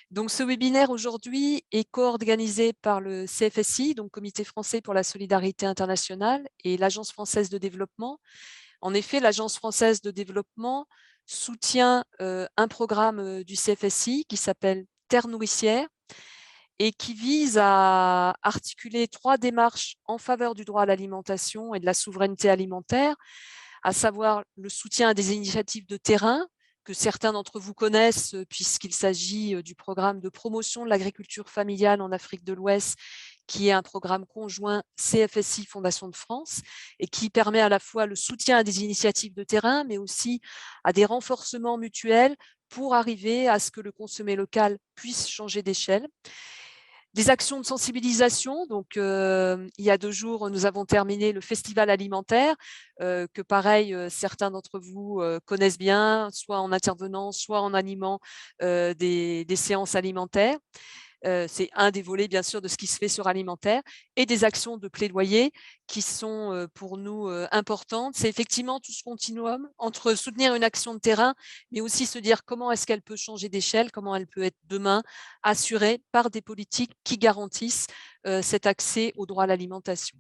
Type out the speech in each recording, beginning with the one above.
Donc ce webinaire aujourd'hui est co-organisé par le CFSI, donc Comité français pour la solidarité internationale, et l'Agence française de développement. En effet, l'Agence française de développement soutient un programme du CFSI qui s'appelle Terre nourricière et qui vise à articuler 3 démarches en faveur du droit à l'alimentation et de la souveraineté alimentaire, à savoir le soutien à des initiatives de terrain que certains d'entre vous connaissent puisqu'il s'agit du programme de promotion de l'agriculture familiale en Afrique de l'Ouest, qui est un programme conjoint CFSI Fondation de France et qui permet à la fois le soutien à des initiatives de terrain, mais aussi à des renforcements mutuels pour arriver à ce que le consommé local puisse changer d'échelle. Des actions de sensibilisation, donc il y a 2 jours, nous avons terminé le festival alimentaire, que pareil, certains d'entre vous connaissent bien, soit en intervenant, soit en animant des séances alimentaires. C'est un des volets bien sûr de ce qui se fait sur alimentaire et des actions de plaidoyer qui sont pour nous importantes. C'est effectivement tout ce continuum entre soutenir une action de terrain, mais aussi se dire comment est-ce qu'elle peut changer d'échelle, comment elle peut être demain assurée par des politiques qui garantissent cet accès au droit à l'alimentation.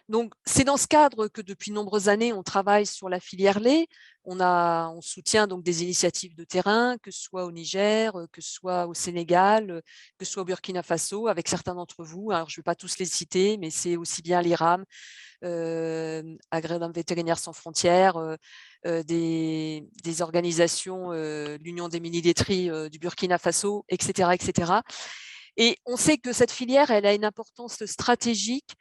Donc, c'est dans ce cadre que depuis de nombreuses années, on travaille sur la filière lait. On soutient donc des initiatives de terrain, que ce soit au Niger, que ce soit au Sénégal, que ce soit au Burkina Faso, avec certains d'entre vous. Alors, je ne vais pas tous les citer, mais c'est aussi bien l'IRAM, Agrément vétérinaire sans frontières, des organisations, l'Union des mini-laiteries du Burkina Faso, etc., etc. Et on sait que cette filière, elle a une importance stratégique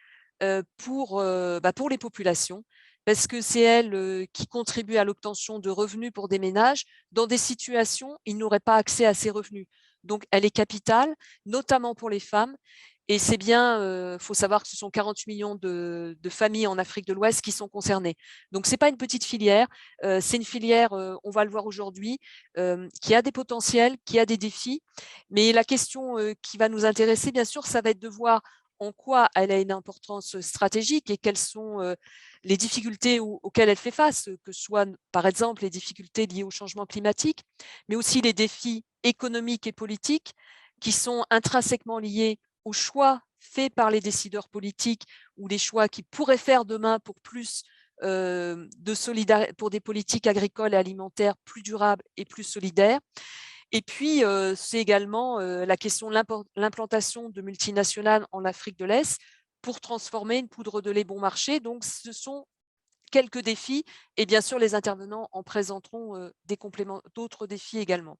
pour les populations, parce que c'est elle qui contribue à l'obtention de revenus pour des ménages dans des situations où ils n'auraient pas accès à ces revenus. Donc, elle est capitale, notamment pour les femmes. Et c'est bien, faut savoir que ce sont 48 millions de familles en Afrique de l'Ouest qui sont concernées. Donc, c'est pas une petite filière, c'est une filière, on va le voir aujourd'hui, qui a des potentiels, qui a des défis. Mais la question qui va nous intéresser, bien sûr, ça va être de voir en quoi elle a une importance stratégique et quelles sont les difficultés auxquelles elle fait face, que ce soit par exemple les difficultés liées au changement climatique, mais aussi les défis économiques et politiques qui sont intrinsèquement liés aux choix faits par les décideurs politiques ou les choix qu'ils pourraient faire demain pour plus pour des politiques agricoles et alimentaires plus durables et plus solidaires. Et puis, c'est également la question de l'implantation de multinationales en Afrique de l'Est pour transformer une poudre de lait bon marché. Donc, ce sont quelques défis et bien sûr, les intervenants en présenteront des compléments, d'autres défis également.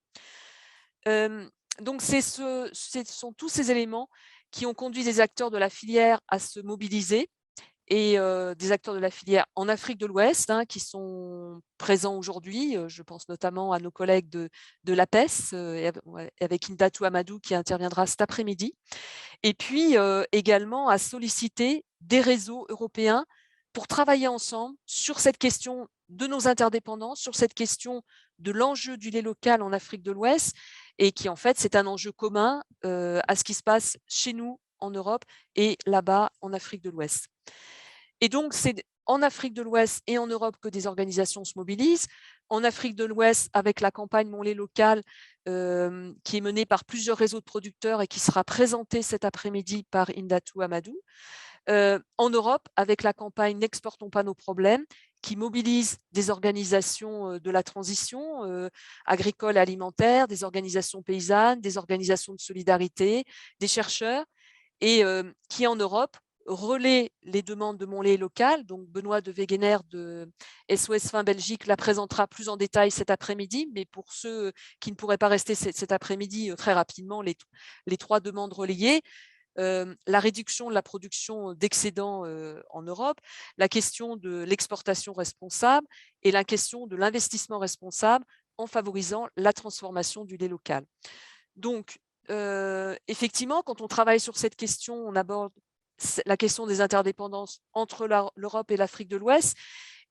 Donc, ce sont tous ces éléments qui ont conduit les acteurs de la filière à se mobiliser et des acteurs de la filière en Afrique de l'Ouest qui sont présents aujourd'hui. Je pense notamment à nos collègues de l'APES avec Indatou Amadou qui interviendra cet après-midi. Et puis également à solliciter des réseaux européens pour travailler ensemble sur cette question de nos interdépendances, sur cette question de l'enjeu du lait local en Afrique de l'Ouest et qui en fait c'est un enjeu commun à ce qui se passe chez nous en Europe et là-bas en Afrique de l'Ouest. Et donc, c'est en Afrique de l'Ouest et en Europe que des organisations se mobilisent. En Afrique de l'Ouest, avec la campagne Mon lait local, qui est menée par plusieurs réseaux de producteurs et qui sera présentée cet après-midi par Indatou Amadou. En Europe, avec la campagne N'exportons pas nos problèmes, qui mobilise des organisations de la transition agricole et alimentaire, des organisations paysannes, des organisations de solidarité, des chercheurs, et qui en Europe relaie les demandes de Mon lait local. Donc Benoît de Wegener de SOS Faim Belgique la présentera plus en détail cet après-midi, mais pour ceux qui ne pourraient pas rester cet après-midi, très rapidement, les 3 demandes relayées. La réduction de la production d'excédents en Europe, la question de l'exportation responsable et la question de l'investissement responsable en favorisant la transformation du lait local. Donc, effectivement, quand on travaille sur cette question, on aborde la question des interdépendances entre l'Europe et l'Afrique de l'Ouest.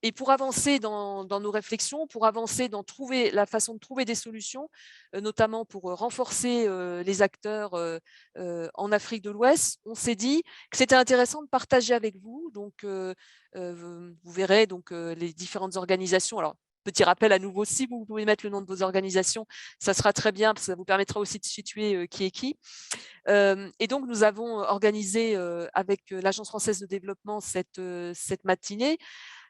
Et pour avancer dans nos réflexions, pour avancer dans la façon de trouver des solutions, notamment pour renforcer les acteurs en Afrique de l'Ouest, on s'est dit que c'était intéressant de partager avec vous. Donc, vous verrez donc, les différentes organisations. Alors, petit rappel à nouveau, si vous pouvez mettre le nom de vos organisations, ça sera très bien, parce que ça vous permettra aussi de situer qui est qui. Et donc, nous avons organisé avec l'Agence française de développement cette matinée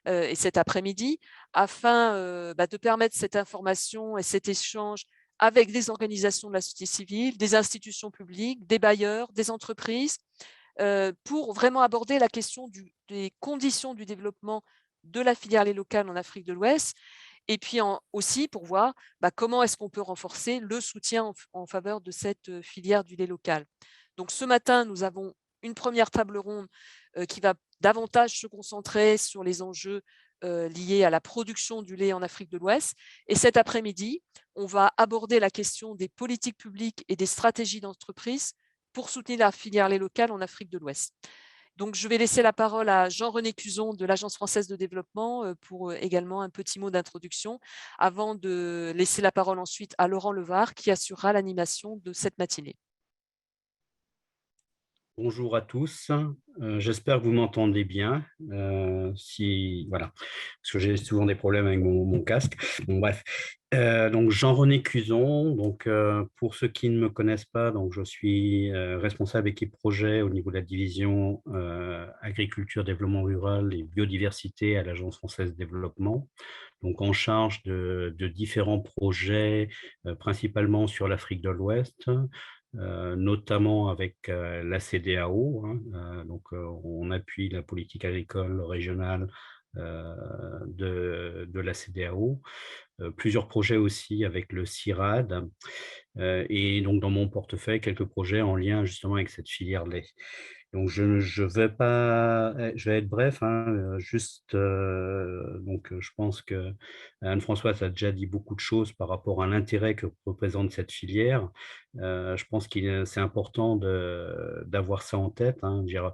et cet après-midi, afin de permettre cette information et cet échange avec des organisations de la société civile, des institutions publiques, des bailleurs, des entreprises, pour vraiment aborder la question des conditions du développement de la filière lait local en Afrique de l'Ouest, et puis aussi pour voir comment est-ce qu'on peut renforcer le soutien en faveur de cette filière du lait local. Donc ce matin, nous avons une première table ronde qui va davantage se concentrer sur les enjeux liés à la production du lait en Afrique de l'Ouest. Et cet après-midi, on va aborder la question des politiques publiques et des stratégies d'entreprise pour soutenir la filière lait locale en Afrique de l'Ouest. Donc, je vais laisser la parole à Jean-René Cuzon de l'Agence française de développement pour également un petit mot d'introduction, avant de laisser la parole ensuite à Laurent Levard qui assurera l'animation de cette matinée. Bonjour à tous, j'espère que vous m'entendez bien. Voilà, parce que j'ai souvent des problèmes avec mon casque. Bon, bref, donc Jean-René Cuzon. Donc, pour ceux qui ne me connaissent pas, donc je suis responsable équipe projet au niveau de la division agriculture, développement rural et biodiversité à l'Agence française de développement. Donc, en charge de différents projets, principalement sur l'Afrique de l'Ouest. Notamment avec la CEDEAO, donc on appuie la politique agricole régionale de la CEDEAO, plusieurs projets aussi avec le CIRAD, et donc dans mon portefeuille, quelques projets en lien justement avec cette filière lait. Donc je vais être bref, juste donc je pense que Anne-Françoise a déjà dit beaucoup de choses par rapport à l'intérêt que représente cette filière. Je pense que c'est important d'avoir ça en tête, dire,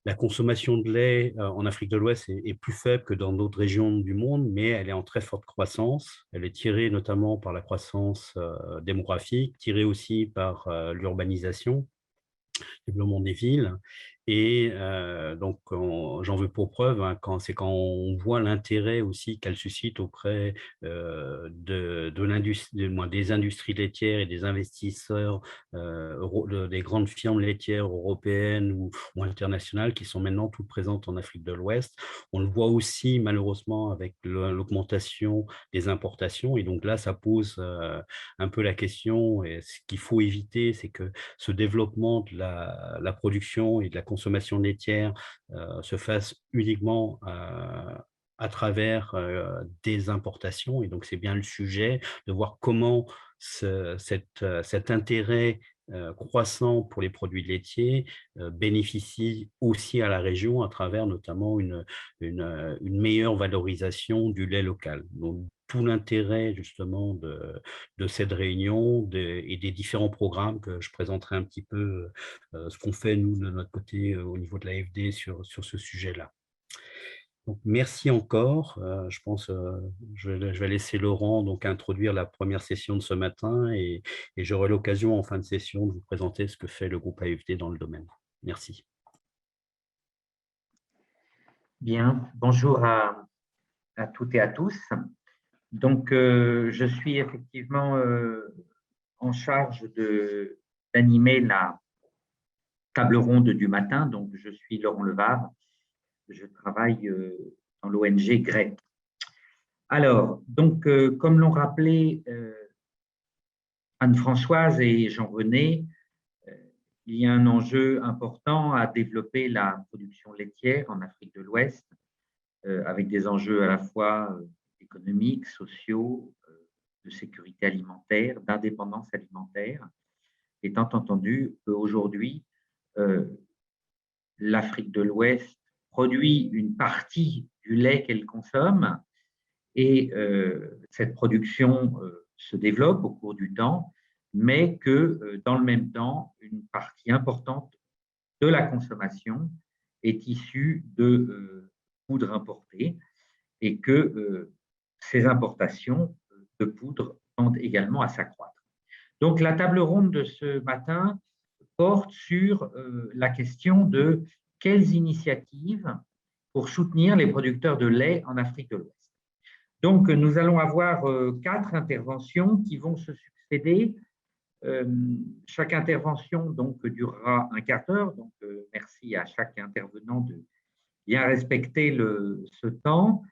la consommation de lait en Afrique de l'Ouest est plus faible que dans d'autres régions du monde, mais elle est en très forte croissance. Elle est tirée notamment par la croissance démographique, tirée aussi par l'urbanisation, développement des villes. Et donc, j'en veux pour preuve, quand on voit l'intérêt aussi qu'elle suscite auprès des industries laitières et des investisseurs, des grandes firmes laitières européennes ou internationales qui sont maintenant toutes présentes en Afrique de l'Ouest. On le voit aussi malheureusement avec l'augmentation des importations. Et donc là, ça pose un peu la question. Et ce qu'il faut éviter, c'est que ce développement de la production et de la consommation laitière se fasse uniquement à travers des importations. Et donc, c'est bien le sujet de voir comment cet intérêt croissant pour les produits laitiers bénéficie aussi à la région à travers notamment une meilleure valorisation du lait local. Donc, tout l'intérêt justement de cette réunion et des différents programmes que je présenterai un petit peu ce qu'on fait nous de notre côté au niveau de l'AFD sur ce sujet-là. Donc, merci encore. Je pense je vais laisser Laurent donc introduire la première session de ce matin et j'aurai l'occasion en fin de session de vous présenter ce que fait le groupe AFD dans le domaine. Merci. Bien, bonjour à toutes et à tous. Donc, je suis effectivement en charge d'animer la table ronde du matin. Donc, je suis Laurent Levard. Je travaille dans l'ONG GREC. Alors, donc, comme l'ont rappelé Anne-Françoise et Jean-René, il y a un enjeu important à développer la production laitière en Afrique de l'Ouest, avec des enjeux à la fois économiques, sociaux, de sécurité alimentaire, d'indépendance alimentaire, étant entendu qu'aujourd'hui, l'Afrique de l'Ouest produit une partie du lait qu'elle consomme et cette production se développe au cours du temps, mais que dans le même temps, une partie importante de la consommation est issue de poudre importée et que ces importations de poudre tendent également à s'accroître. Donc, la table ronde de ce matin porte sur la question de quelles initiatives pour soutenir les producteurs de lait en Afrique de l'Ouest. Donc, nous allons avoir 4 interventions qui vont se succéder. Chaque intervention donc, durera un quart d'heure. Donc, merci à chaque intervenant de bien respecter ce temps.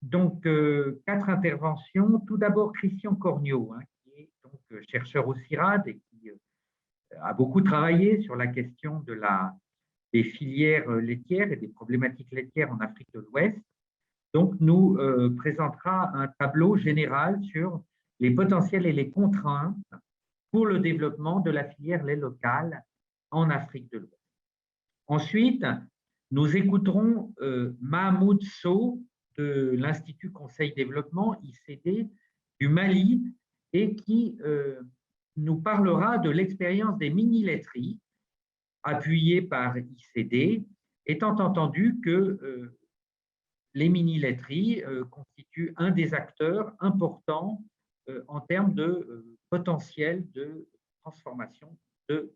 Donc, 4 interventions. Tout d'abord, Christian Corniot, hein, qui est donc chercheur au CIRAD et qui a beaucoup travaillé sur la question des filières laitières et des problématiques laitières en Afrique de l'Ouest. Donc, nous présentera un tableau général sur les potentiels et les contraintes pour le développement de la filière lait local en Afrique de l'Ouest. Ensuite, nous écouterons Mahmoud Sow de l'Institut Conseil Développement, ICD, du Mali, et qui nous parlera de l'expérience des mini-laiteries appuyées par ICD, étant entendu que les mini-laiteries constituent un des acteurs importants en termes de potentiel de transformation de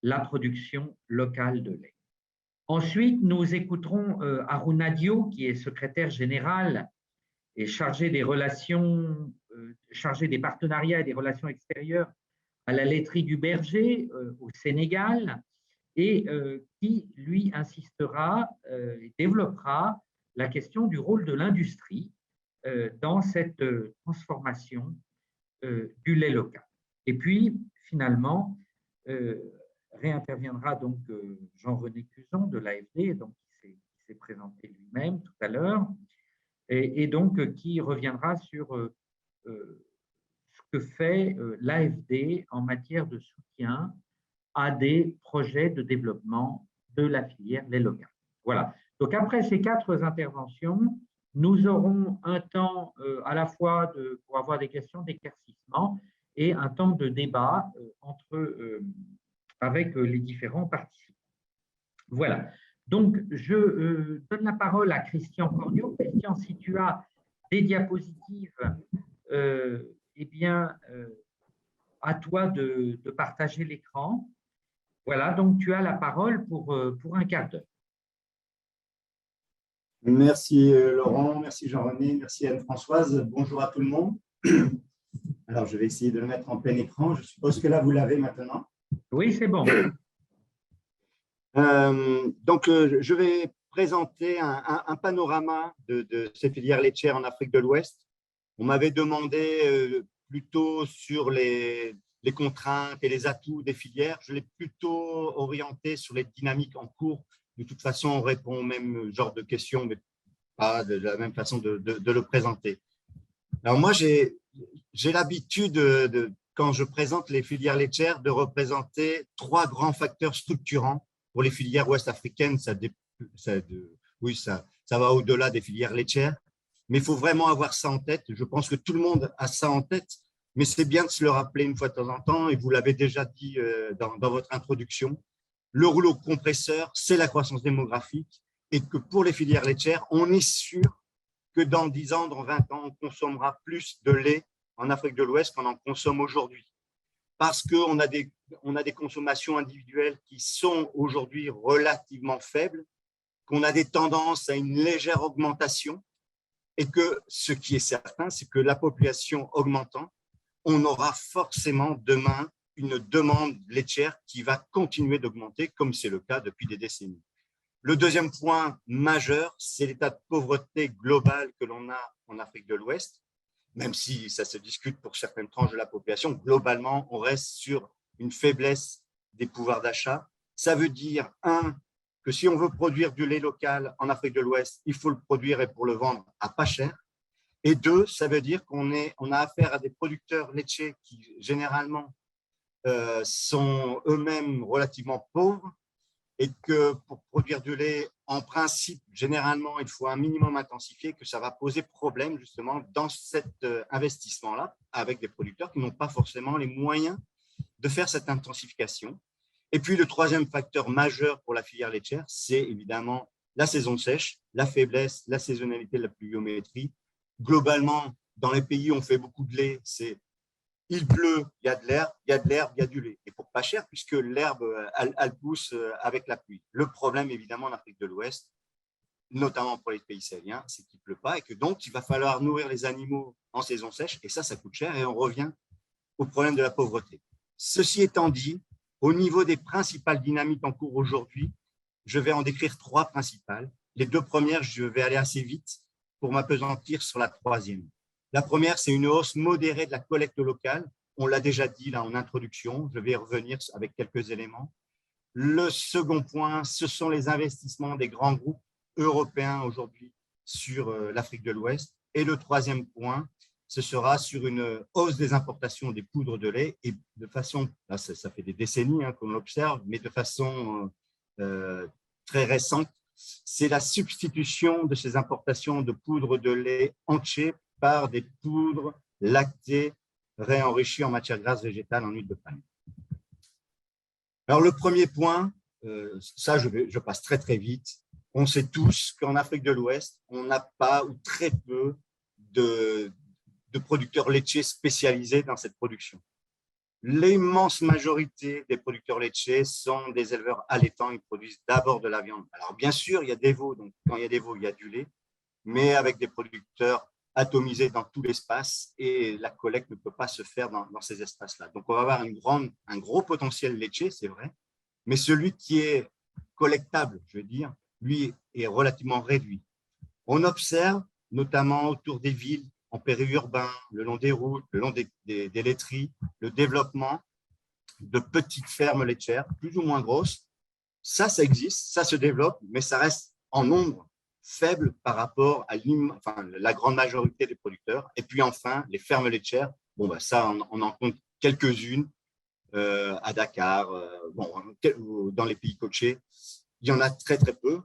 la production locale de lait. Ensuite, nous écouterons Aruna Dio, qui est secrétaire général et chargé des relations, chargé des partenariats et des relations extérieures à la laiterie du Berger au Sénégal, et qui, lui, insistera et développera la question du rôle de l'industrie dans cette transformation du lait local. Et puis, finalement, réinterviendra donc Jean-René Cuzon de l'AFD, donc qui s'est présenté lui-même tout à l'heure, et donc qui reviendra sur ce que fait l'AFD en matière de soutien à des projets de développement de la filière lait local. Voilà. Donc après ces 4 interventions, nous aurons un temps à la fois pour avoir des questions d'éclaircissement et un temps de débat avec les différents participants. Voilà. Donc, je donne la parole à Christian Corniot. Christian, si tu as des diapositives, eh bien, à toi de partager l'écran. Voilà, donc tu as la parole pour un quart d'heure. Merci Laurent, merci Jean-René, merci Anne-Françoise. Bonjour à tout le monde. Alors, je vais essayer de le mettre en plein écran. Je suppose que là, vous l'avez maintenant. Oui, c'est bon. Donc, je vais présenter un panorama de ces filières laitières en Afrique de l'Ouest. On m'avait demandé plutôt sur les contraintes et les atouts des filières. Je l'ai plutôt orienté sur les dynamiques en cours. De toute façon, on répond au même genre de questions, mais pas de la même façon de le présenter. Alors moi, j'ai l'habitude, quand je présente les filières laitières, de représenter 3 grands facteurs structurants pour les filières ouest-africaines. Ça va au-delà des filières laitières, mais il faut vraiment avoir ça en tête. Je pense que tout le monde a ça en tête, mais c'est bien de se le rappeler une fois de temps en temps, et vous l'avez déjà dit dans votre introduction. Le rouleau compresseur, c'est la croissance démographique, et que pour les filières laitières, on est sûr que dans 10 ans, dans 20 ans, on consommera plus de lait en Afrique de l'Ouest qu'on en consomme aujourd'hui. Parce qu'on a des consommations individuelles qui sont aujourd'hui relativement faibles, qu'on a des tendances à une légère augmentation, et que ce qui est certain, c'est que la population augmentant, on aura forcément demain une demande laitière qui va continuer d'augmenter, comme c'est le cas depuis des décennies. Le deuxième point majeur, c'est l'état de pauvreté global que l'on a en Afrique de l'Ouest, même si ça se discute pour certaines tranches de la population. Globalement, on reste sur une faiblesse des pouvoirs d'achat. Ça veut dire, que si on veut produire du lait local en Afrique de l'Ouest, il faut le produire et pour le vendre à pas cher. Et 2, ça veut dire qu'on a affaire à des producteurs laitiers qui, généralement, sont eux-mêmes relativement pauvres, et que pour produire du lait, en principe, généralement, il faut un minimum intensifié, que ça va poser problème justement dans cet investissement-là, avec des producteurs qui n'ont pas forcément les moyens de faire cette intensification. Et puis, le troisième facteur majeur pour la filière laitière, c'est évidemment la saison sèche, la faiblesse, la saisonnalité de la pluviométrie. Globalement, dans les pays où on fait beaucoup de lait, c'est il pleut, il y a de l'herbe, il y a de l'herbe, il y a du lait. Et pour pas cher, puisque l'herbe, elle pousse avec la pluie. Le problème, évidemment, en Afrique de l'Ouest, notamment pour les pays sahéliens, c'est qu'il ne pleut pas et que donc il va falloir nourrir les animaux en saison sèche et ça coûte cher et on revient au problème de la pauvreté. Ceci étant dit, au niveau des principales dynamiques en cours aujourd'hui, je vais en décrire 3 principales. Les 2 premières, je vais aller assez vite pour m'appesantir sur la 3e. La première, c'est une hausse modérée de la collecte locale. On l'a déjà dit là en introduction, je vais y revenir avec quelques éléments. Le second point, ce sont les investissements des grands groupes européens aujourd'hui sur l'Afrique de l'Ouest. Et le 3e point, ce sera sur une hausse des importations des poudres de lait et de façon, là, ça fait des décennies qu'on l'observe, mais de façon très récente, c'est la substitution de ces importations de poudre de lait entier par des poudres lactées réenrichies en matière grasse végétale en huile de palme. Alors, le premier point, ça je passe très très vite. On sait tous qu'en Afrique de l'Ouest, on n'a pas ou très peu de producteurs laitiers spécialisés dans cette production. L'immense majorité des producteurs laitiers sont des éleveurs allaitants, ils produisent d'abord de la viande. Alors bien sûr, il y a des veaux, donc quand il y a des veaux, il y a du lait, mais avec des producteurs atomisés dans tout l'espace et la collecte ne peut pas se faire dans ces espaces-là. Donc on va avoir un gros potentiel laitier, c'est vrai, mais celui qui est collectable, je veux dire, lui est relativement réduit. On observe, notamment autour des villes, en périurbain, le long des routes, le long des laiteries, le développement de petites fermes laitières, plus ou moins grosses. Ça existe, ça se développe, mais ça reste en nombre faible par rapport à la grande majorité des producteurs. Et puis enfin, les fermes laitières, bon, ça, on en compte quelques-unes à Dakar, dans les pays côtiers. Il y en a très, très peu.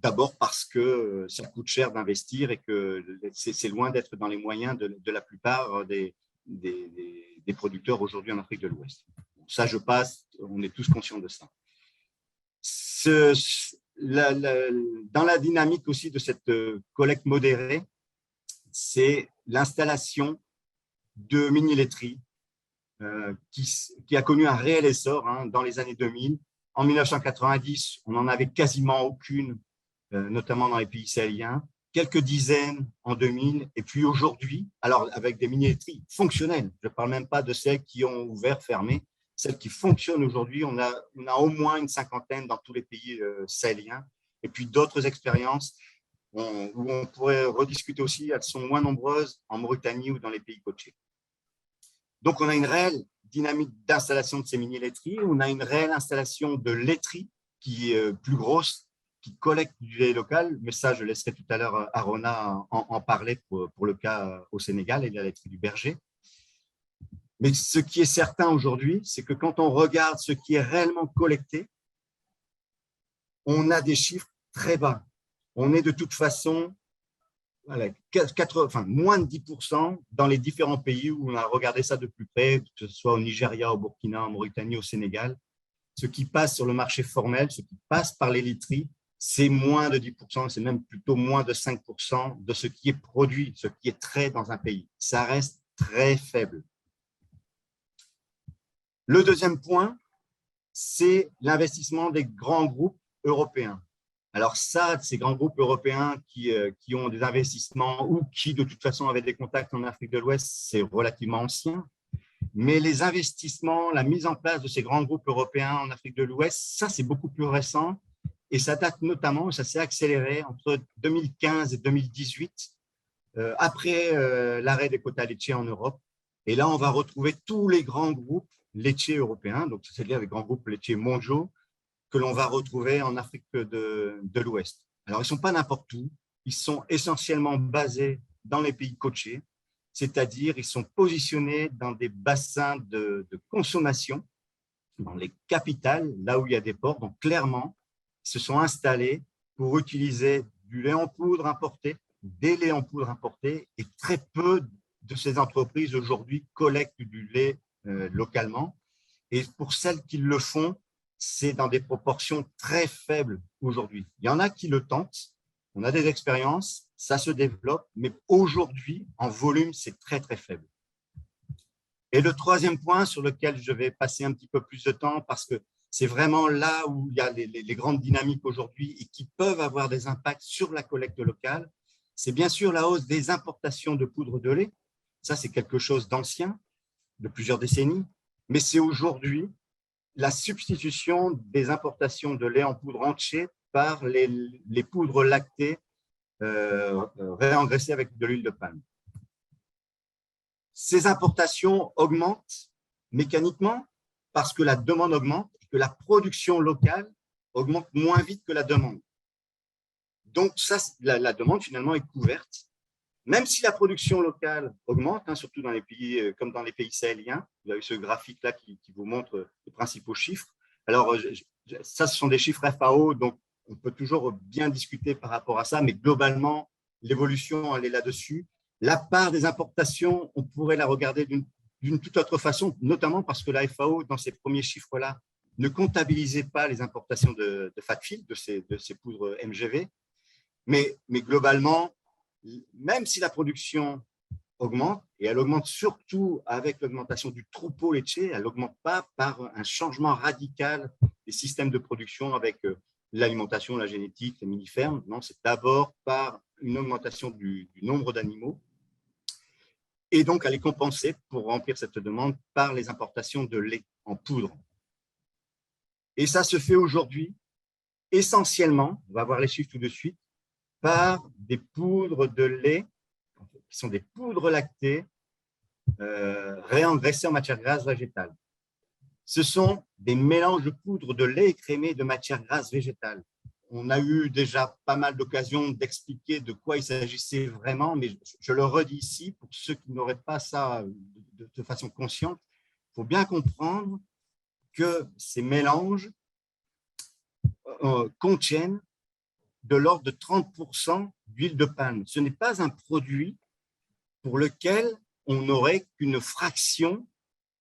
D'abord parce que ça coûte cher d'investir et que c'est loin d'être dans les moyens de la plupart des producteurs aujourd'hui en Afrique de l'Ouest. Ça, je passe, on est tous conscients de ça. Dans la dynamique aussi de cette collecte modérée, c'est l'installation de mini-laiteries qui a connu un réel essor dans les années 2000. En 1990, on n'en avait quasiment aucune, notamment dans les pays sahéliens, quelques dizaines en 2000, et puis aujourd'hui, alors avec des mini-laiteries fonctionnelles, je ne parle même pas de celles qui ont ouvert, fermé, celles qui fonctionnent aujourd'hui, on a au moins une 50aine dans tous les pays sahéliens, et puis d'autres expériences où on pourrait rediscuter aussi, elles sont moins nombreuses en Mauritanie ou dans les pays côtiers. Donc, on a une réelle dynamique d'installation de ces mini-laiteries. On a une réelle installation de laiteries qui est plus grosse, qui collecte du lait local. Mais ça, je laisserai tout à l'heure Arona en parler pour le cas au Sénégal et la laiterie du Berger. Mais ce qui est certain aujourd'hui, c'est que quand on regarde ce qui est réellement collecté, on a des chiffres très bas. On est de toute façon moins de 10% dans les différents pays où on a regardé ça de plus près, que ce soit au Nigeria, au Burkina, en Mauritanie, au Sénégal. Ce qui passe sur le marché formel, ce qui passe par les laiteries, c'est moins de 10%, c'est même plutôt moins de 5% de ce qui est produit, ce qui est trait dans un pays. Ça reste très faible. Le deuxième point, c'est l'investissement des grands groupes européens. Alors ça, ces grands groupes européens qui ont des investissements ou qui de toute façon avaient des contacts en Afrique de l'Ouest, c'est relativement ancien. Mais les investissements, la mise en place de ces grands groupes européens en Afrique de l'Ouest, ça c'est beaucoup plus récent et ça date notamment, ça s'est accéléré entre 2015 et 2018, après l'arrêt des quotas laitiers en Europe. Et là, on va retrouver tous les grands groupes laitiers européens, donc c'est-à-dire les grands groupes laitiers mondiaux, que l'on va retrouver en Afrique de l'Ouest. Alors, ils ne sont pas n'importe où, ils sont essentiellement basés dans les pays côtiers, c'est-à-dire ils sont positionnés dans des bassins de consommation, dans les capitales, là où il y a des ports. Donc, clairement, ils se sont installés pour utiliser du lait en poudre importé, des laits en poudre importés, et très peu de ces entreprises aujourd'hui collectent du lait localement. Et pour celles qui le font, c'est dans des proportions très faibles aujourd'hui. Il y en a qui le tentent, on a des expériences, ça se développe, mais aujourd'hui, en volume, c'est très, très faible. Et le troisième point sur lequel je vais passer un petit peu plus de temps, parce que C'est vraiment là où il y a les grandes dynamiques aujourd'hui et qui peuvent avoir des impacts sur la collecte locale. C'est bien sûr la hausse des importations de poudre de lait. Ça, c'est quelque chose d'ancien, de plusieurs décennies, mais c'est aujourd'hui la substitution des importations de lait en poudre entier par les poudres lactées réengraissées avec de l'huile de palme. Ces importations augmentent mécaniquement parce que la demande augmente et que la production locale augmente moins vite que la demande. Donc, ça, la demande, finalement, est couverte. Même si la production locale augmente, hein, surtout dans les pays, comme dans les pays sahéliens, vous avez ce graphique-là qui vous montre les principaux chiffres. Alors, ça, ce sont des chiffres FAO, donc on peut toujours bien discuter par rapport à ça, mais globalement, l'évolution, elle est là-dessus. La part des importations, on pourrait la regarder d'une toute autre façon, notamment parce que la FAO, dans ces premiers chiffres-là, ne comptabilisait pas les importations de FATFIL, de ces poudres MGV. Mais globalement, même si la production augmente, et elle augmente surtout avec l'augmentation du troupeau laitier, elle n'augmente pas par un changement radical des systèmes de production avec l'alimentation, la génétique, les mini-fermes. Non, c'est d'abord par une augmentation du nombre d'animaux. Et donc, elle est compensée pour remplir cette demande par les importations de lait en poudre. Et ça se fait aujourd'hui essentiellement, on va voir les chiffres tout de suite, par des poudres de lait qui sont des poudres lactées réengraissées en matière grasse végétale. Ce sont des mélanges de poudre de lait écrémé de matière grasse végétale. On a eu déjà pas mal d'occasions d'expliquer de quoi il s'agissait vraiment, mais je le redis ici, pour ceux qui n'auraient pas ça de façon consciente, il faut bien comprendre que ces mélanges contiennent de l'ordre de 30% d'huile de palme. Ce n'est pas un produit pour lequel on n'aurait qu'une fraction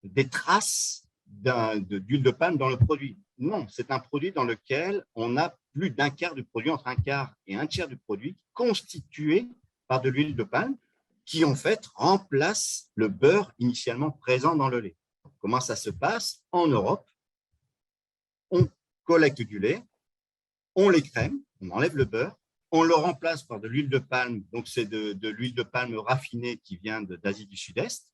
des traces d'huile de palme dans le produit. Non, c'est un produit dans lequel on a plus d'un quart du produit, entre un quart et un tiers du produit, constitué par de l'huile de palme, qui en fait remplace le beurre initialement présent dans le lait. Comment ça se passe? En Europe, on collecte du lait, on l'écrème, on enlève le beurre, on le remplace par de l'huile de palme, donc c'est de l'huile de palme raffinée qui vient d'Asie du Sud-Est.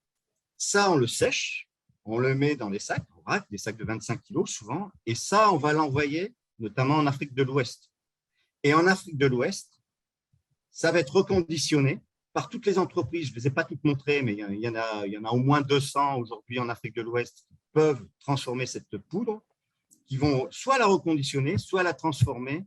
Ça, on le sèche, on le met dans des sacs, des sacs de 25 kilos souvent, et ça, on va l'envoyer notamment en Afrique de l'Ouest. Et en Afrique de l'Ouest, ça va être reconditionné par toutes les entreprises. Je ne les ai pas toutes montrées, mais il y en a au moins 200 aujourd'hui en Afrique de l'Ouest qui peuvent transformer cette poudre, qui vont soit la reconditionner, soit la transformer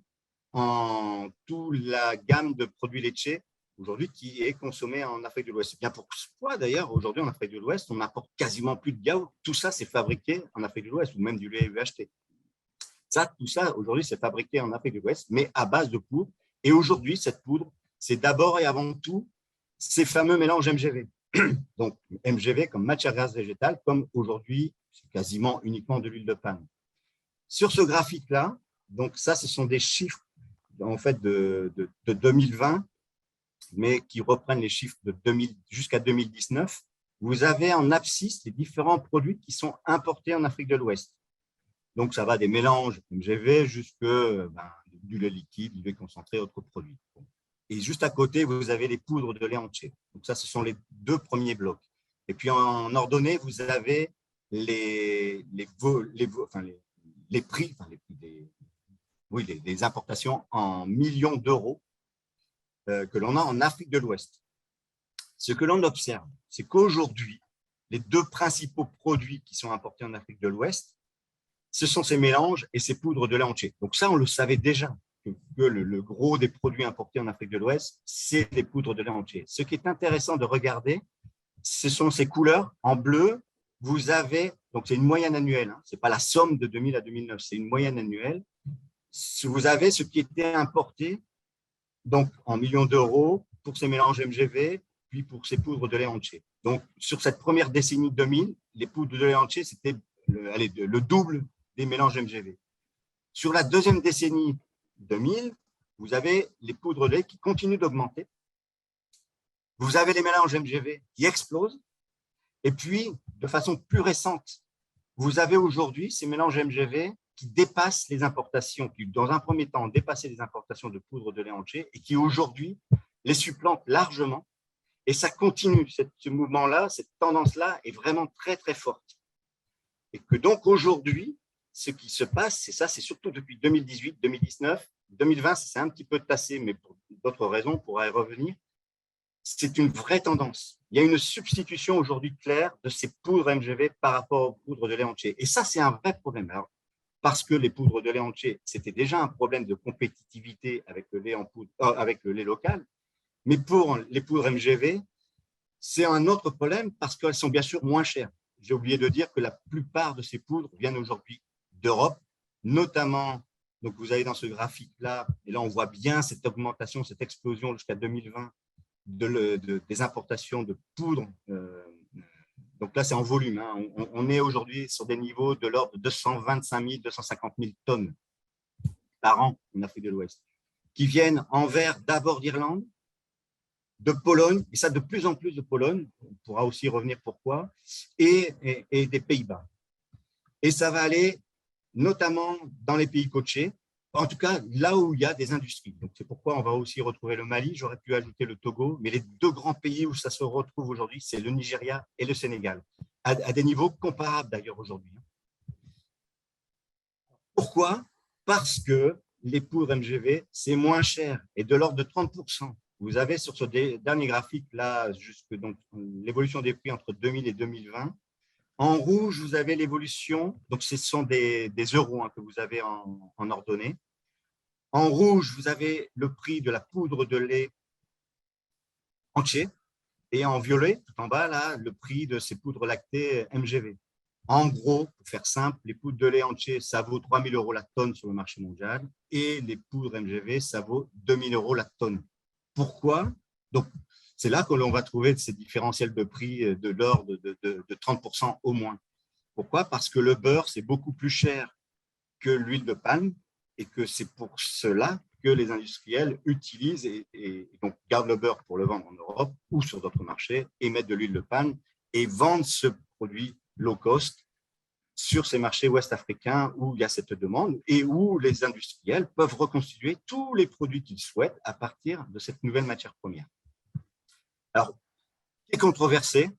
en toute la gamme de produits laitiers aujourd'hui qui est consommée en Afrique de l'Ouest. C'est bien pourquoi d'ailleurs aujourd'hui en Afrique de l'Ouest, on n'apporte quasiment plus de yaourt. Tout ça, c'est fabriqué en Afrique de l'Ouest ou même du lait UHT. Tout ça aujourd'hui, c'est fabriqué en Afrique de l'Ouest, mais à base de poudre. Et aujourd'hui, cette poudre, c'est d'abord et avant tout ces fameux mélanges MGV. Donc MGV comme matière grasse végétale, comme aujourd'hui, c'est quasiment uniquement de l'huile de palme. Sur ce graphique-là, donc ça, ce sont des chiffres en fait de 2020, mais qui reprennent les chiffres de jusqu'à 2019. Vous avez en abscisse les différents produits qui sont importés en Afrique de l'Ouest. Donc, ça va des mélanges MGV jusque du lait liquide, du lait concentré, autres produits. Et juste à côté, vous avez les poudres de lait entier. Donc, ça, ce sont les deux premiers blocs. Et puis, en ordonnée, vous avez les prix, les importations en millions d'euros que l'on a en Afrique de l'Ouest. Ce que l'on observe, c'est qu'aujourd'hui, les deux principaux produits qui sont importés en Afrique de l'Ouest, ce sont ces mélanges et ces poudres de lait entier. Donc ça, on le savait déjà, que le gros des produits importés en Afrique de l'Ouest, c'est les poudres de lait entier. Ce qui est intéressant de regarder, ce sont ces couleurs. En bleu, vous avez, donc c'est une moyenne annuelle, hein, ce n'est pas la somme de 2000 à 2009, c'est une moyenne annuelle. Vous avez ce qui était importé donc en millions d'euros pour ces mélanges MGV, puis pour ces poudres de lait entier. Donc, sur cette première décennie 2000, les poudres de lait entier, c'était le double des mélanges MGV. Sur la deuxième décennie 2000, vous avez les poudres de lait qui continuent d'augmenter. Vous avez les mélanges MGV qui explosent. Et puis, de façon plus récente, vous avez aujourd'hui ces mélanges MGV qui dépassent les importations, qui dans un premier temps ont dépassé les importations de poudre de lait entier et qui aujourd'hui les supplantent largement. Et ça continue, ce mouvement-là, cette tendance-là est vraiment très, très forte. Et que donc aujourd'hui, ce qui se passe, c'est ça, c'est surtout depuis 2018, 2019, 2020, c'est un petit peu tassé, mais pour d'autres raisons, on pourra y revenir. C'est une vraie tendance. Il y a une substitution aujourd'hui claire de ces poudres MGV par rapport aux poudres de lait entier. Et ça, c'est un vrai problème. Alors, parce que les poudres de lait entier, c'était déjà un problème de compétitivité avec le lait, avec le lait local. Mais pour les poudres MGV, c'est un autre problème parce qu'elles sont bien sûr moins chères. J'ai oublié de dire que la plupart de ces poudres viennent aujourd'hui d'Europe, notamment, donc vous avez dans ce graphique-là, et là on voit bien cette augmentation, cette explosion jusqu'à 2020 des importations de poudre. Donc là, c'est en volume. Hein. On est aujourd'hui sur des niveaux de l'ordre de 225 000, 250 000 tonnes par an en Afrique de l'Ouest, qui viennent en vert d'abord d'Irlande, de Pologne, et ça de plus en plus de Pologne, on pourra aussi revenir pourquoi, et des Pays-Bas. Et ça va aller notamment dans les pays côtiers, en tout cas là où il y a des industries. Donc c'est pourquoi on va aussi retrouver le Mali, j'aurais pu ajouter le Togo, mais les deux grands pays où ça se retrouve aujourd'hui, c'est le Nigeria et le Sénégal, à des niveaux comparables d'ailleurs aujourd'hui. Pourquoi? Parce que les poudres MGV, c'est moins cher et de l'ordre de 30%. Vous avez sur ce dernier graphique là, l'évolution des prix entre 2000 et 2020. En rouge, vous avez l'évolution, donc ce sont des euros hein, que vous avez en ordonnée. En rouge, vous avez le prix de la poudre de lait entier et en violet, tout en bas, là, le prix de ces poudres lactées MGV. En gros, pour faire simple, les poudres de lait entier, ça vaut 3 000 € la tonne sur le marché mondial et les poudres MGV, ça vaut 2 000 € la tonne. Pourquoi? Donc, c'est là que l'on va trouver ces différentiels de prix de l'ordre de 30% au moins. Pourquoi? Parce que le beurre, c'est beaucoup plus cher que l'huile de palme et que c'est pour cela que les industriels utilisent et donc gardent le beurre pour le vendre en Europe ou sur d'autres marchés et mettent de l'huile de palme et vendent ce produit low cost sur ces marchés ouest-africains où il y a cette demande et où les industriels peuvent reconstituer tous les produits qu'ils souhaitent à partir de cette nouvelle matière première. Alors, qui est controversé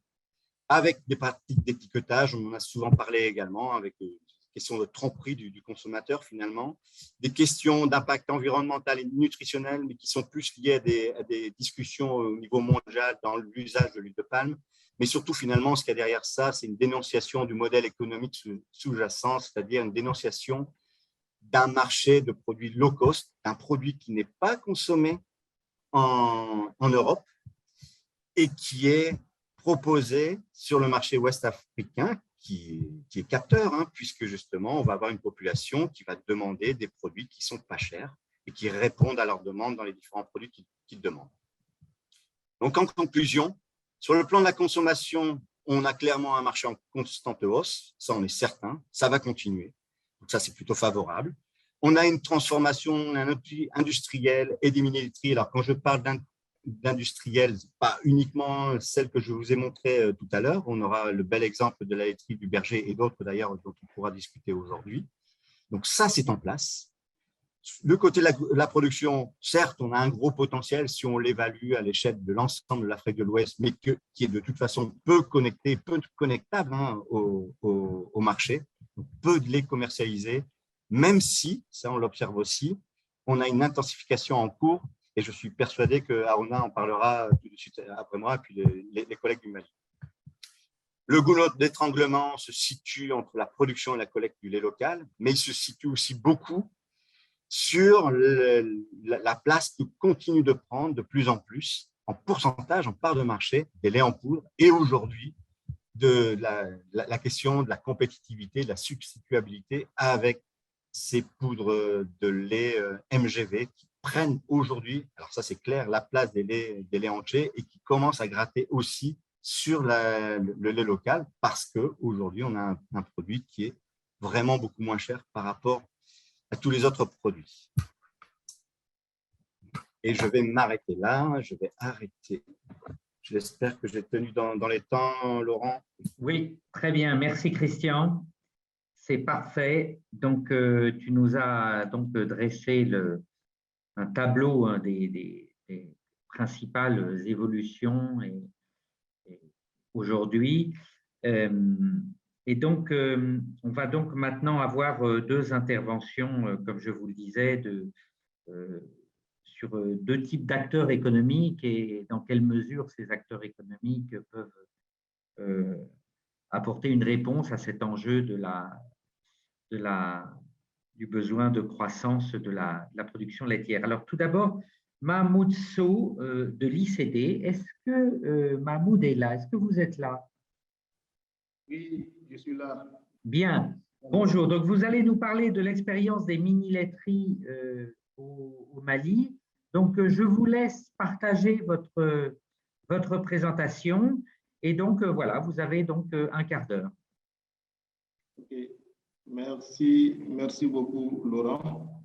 avec des pratiques d'étiquetage, on en a souvent parlé également, avec des questions de tromperie du consommateur finalement, des questions d'impact environnemental et nutritionnel, mais qui sont plus liées à des discussions au niveau mondial dans l'usage de l'huile de palme. Mais surtout, finalement, ce qu'il y a derrière ça, c'est une dénonciation du modèle économique sous-jacent, c'est-à-dire une dénonciation d'un marché de produits low cost, d'un produit qui n'est pas consommé en Europe et qui est proposé sur le marché ouest-africain, qui est capteur, hein, puisque justement, on va avoir une population qui va demander des produits qui ne sont pas chers et qui répondent à leurs demandes dans les différents produits qu'ils demandent. Donc, en conclusion, sur le plan de la consommation, on a clairement un marché en constante hausse, ça on est certain, ça va continuer, donc ça c'est plutôt favorable. On a une transformation industrielle et des mini-laiteries. Alors quand je parle d'industrielle, pas uniquement celle que je vous ai montrée tout à l'heure, on aura le bel exemple de la laiterie du Berger et d'autres d'ailleurs dont on pourra discuter aujourd'hui. Donc ça c'est en place. Le côté de la production, certes, on a un gros potentiel si on l'évalue à l'échelle de l'ensemble de l'Afrique de l'Ouest, mais qui est de toute façon peu connecté, peu connectable hein, au marché, donc peu de lait commercialisé, même si, ça on l'observe aussi, on a une intensification en cours, et je suis persuadé que Aruna en parlera tout de suite après moi, et puis les collègues du Mali. Le goulot d'étranglement se situe entre la production et la collecte du lait local, mais il se situe aussi beaucoup sur la place que continue de prendre de plus en plus, en pourcentage, en part de marché, des laits en poudre, et aujourd'hui, de la question de la compétitivité, de la substituabilité avec ces poudres de lait MGV qui prennent aujourd'hui, alors ça c'est clair, la place des laits entiers et qui commencent à gratter aussi sur le lait local parce qu'aujourd'hui, on a un produit qui est vraiment beaucoup moins cher par rapport à tous les autres produits. Et je vais m'arrêter là, je vais arrêter. J'espère que j'ai tenu dans les temps, Laurent. Oui, très bien. Merci, Christian. c'est parfait. Donc, tu nous as donc dressé un tableau hein, des principales évolutions aujourd'hui. Et donc, on va donc maintenant avoir deux interventions, comme je vous le disais, sur deux types d'acteurs économiques et dans quelle mesure ces acteurs économiques peuvent apporter une réponse à cet enjeu du besoin de croissance de la production laitière. Alors, tout d'abord, Mahmoud Sow de l'ICD. Est-ce que Mahmoud est là? Est-ce que vous êtes là? Oui, je suis là. Bien. Bonjour. Donc, vous allez nous parler de l'expérience des mini-laiteries au Mali. Donc, je vous laisse partager votre présentation. Et donc, voilà, vous avez donc un quart d'heure. Ok. Merci beaucoup, Laurent.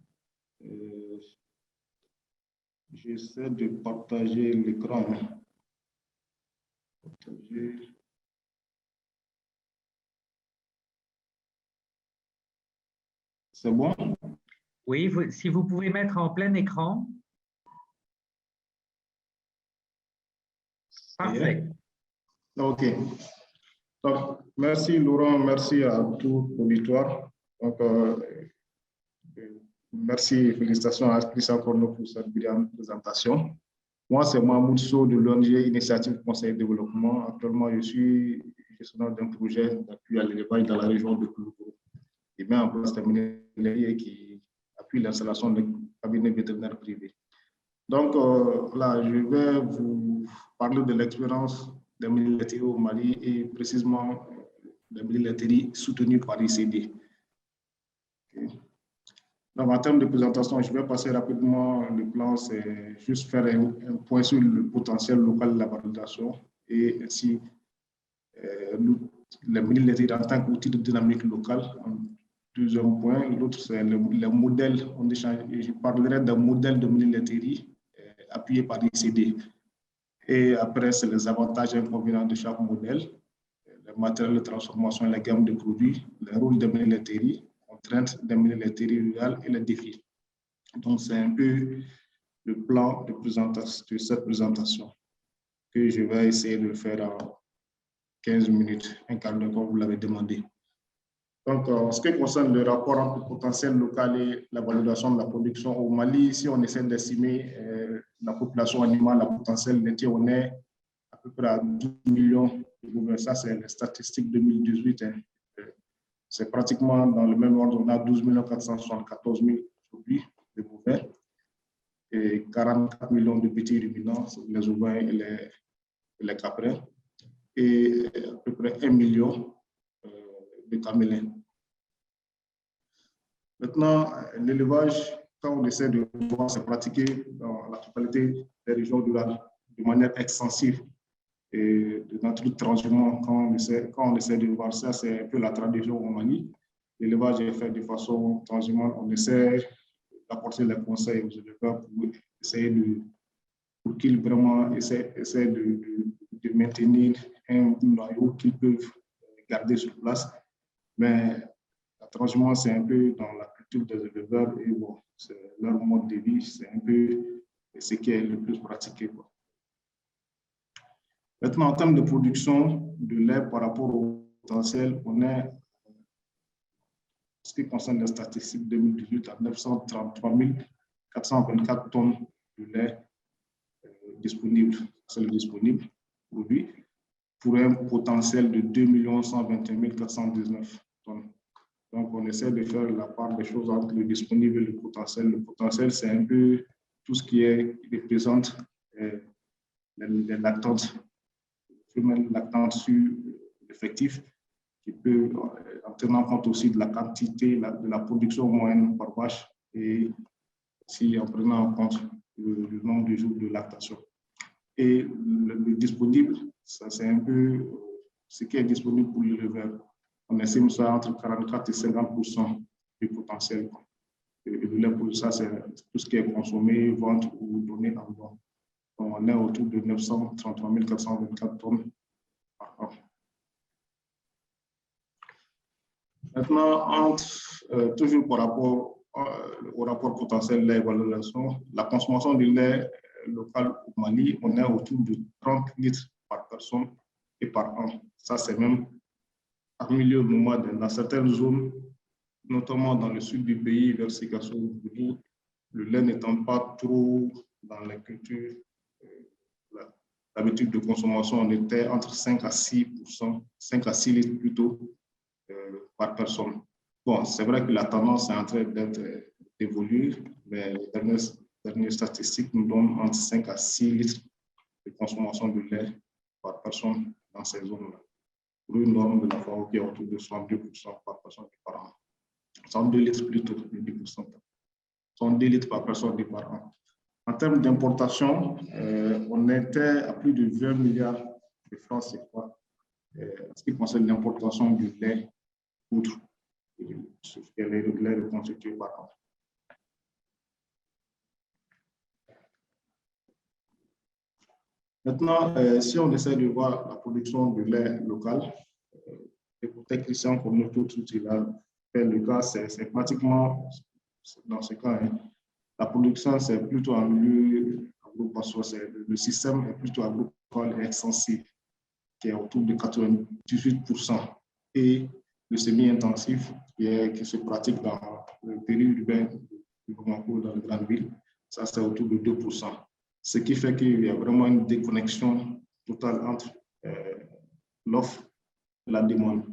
J'essaie de partager l'écran. C'est bon? Oui, si vous pouvez mettre en plein écran. Parfait. OK. Donc, merci Laurent, merci à tout l'auditoire. Donc, merci et félicitations à Christian Corneau pour cette brillante présentation. Moi, c'est Mahmoud Sow de l'ONG Initiative Conseil et Développement. Actuellement, je suis gestionnaire d'un projet d'appui à l'élevage dans la région de Kouloukourou. Il met en place des mini-laiteries qui appuient l'installation de cabinets vétérinaires privés. Donc, là, je vais vous parler de l'expérience des mini-laiteries au Mali et précisément des mini-laiteries soutenues par l'ICD. Okay. Donc, en termes de présentation, je vais passer rapidement le plan, c'est juste faire un point sur le potentiel local de la valorisation et ainsi les mini-laiteries en tant qu'outil de dynamique locale. Deuxième point, l'autre c'est le modèle, je parlerai d'un modèle de mini-laiterie appuyé par l'ICD. Et après, c'est les avantages et inconvénients de chaque modèle, les matériels de transformation et la gamme de produits, les rôles des mini-laiteries, contraintes des mini-laiteries rurales et les défis. Donc, c'est un peu le plan de cette présentation que je vais essayer de faire en 15 minutes, un quart d'heure, comme vous l'avez demandé. Donc, en ce qui concerne le rapport entre le potentiel local et la valorisation de la production au Mali, si on essaie d'estimer la population animale, la potentiel laitier, on est à peu près à 12 millions de bovins. Ça, c'est les statistiques 2018. C'est pratiquement dans le même ordre. On a 12 474 000 produits de bovins et 44 millions de petits ruminants, les ovins et les caprins, et à peu près 1 million de camélins. Maintenant, l'élevage, quand on essaie de voir, c'est pratiqué dans la totalité des régions rurales de manière extensive et dans tout transhumant. Quand on essaie de voir ça, c'est un peu la tradition au Mali. L'élevage est fait de façon transhumante. On essaie d'apporter les conseils aux éleveurs pour essayer pour qu'ils vraiment essaient de maintenir un noyau qu'ils peuvent garder sur place. Mais la transhumance, c'est un peu dans la culture des éleveurs et bon, c'est leur mode de vie, c'est un peu ce qui est le plus pratiqué, quoi. Maintenant, en termes de production de lait par rapport au potentiel, on est, ce qui concerne les statistiques 2018, à 933 424 tonnes de lait disponibles, produit, pour un potentiel de 2 121 419 tonnes. Donc, on essaie de faire la part des choses entre le disponible et le potentiel. Le potentiel, c'est un peu tout ce qui représente les lactantes, femelles lactantes sur l'effectif, qui peut, en tenant compte aussi de la quantité, de la production moyenne par vache, et si en prenant en compte le nombre de jours de lactation. Et le disponible, ça c'est un peu ce qui est disponible pour l'éleveur. On estime ça entre 44 et 50% du potentiel. Et le lait pour ça, c'est tout ce qui est consommé, vente ou donné en don. On est autour de 933 424 tonnes par an. Maintenant, toujours par rapport au rapport potentiel lait et valorisation, la consommation du lait local au Mali, on est autour de 30 litres par personne et par an. Ça, c'est même à milieu moment dans certaines zones, notamment dans le sud du pays, vers Sikasso, le lait n'étant pas trop dans la culture, l'habitude de consommation, on était entre 5 à 6%, 5 à 6 litres plutôt par personne. Bon, c'est vrai que la tendance est en train d'être évoluée, mais les dernières statistiques nous donnent entre 5 à 6 litres de consommation de lait par personne dans ces zones-là. Pour une norme de la FAO qui est autour de 62% par personne et par an. 102 litres plutôt, 10%. 102 litres par personne et par an. En termes d'importation, on était à plus de 20 milliards de francs CFA en ce qui concerne l'importation du lait, outre ce qui est le lait reconstitué par an. Maintenant, si on essaie de voir la production de lait local, peut-être Christian, comme nous tous, il a fait le cas, c'est pratiquement, dans ce cas, hein, la production, c'est plutôt en milieu agro-pastoral, le système est plutôt agricole et extensif, qui est autour de 98%, et le semi-intensif, qui se pratique dans le périurbain du Bamako, dans les grandes villes, ça c'est autour de 2%. Ce qui fait qu'il y a vraiment une déconnexion totale entre l'offre et la demande.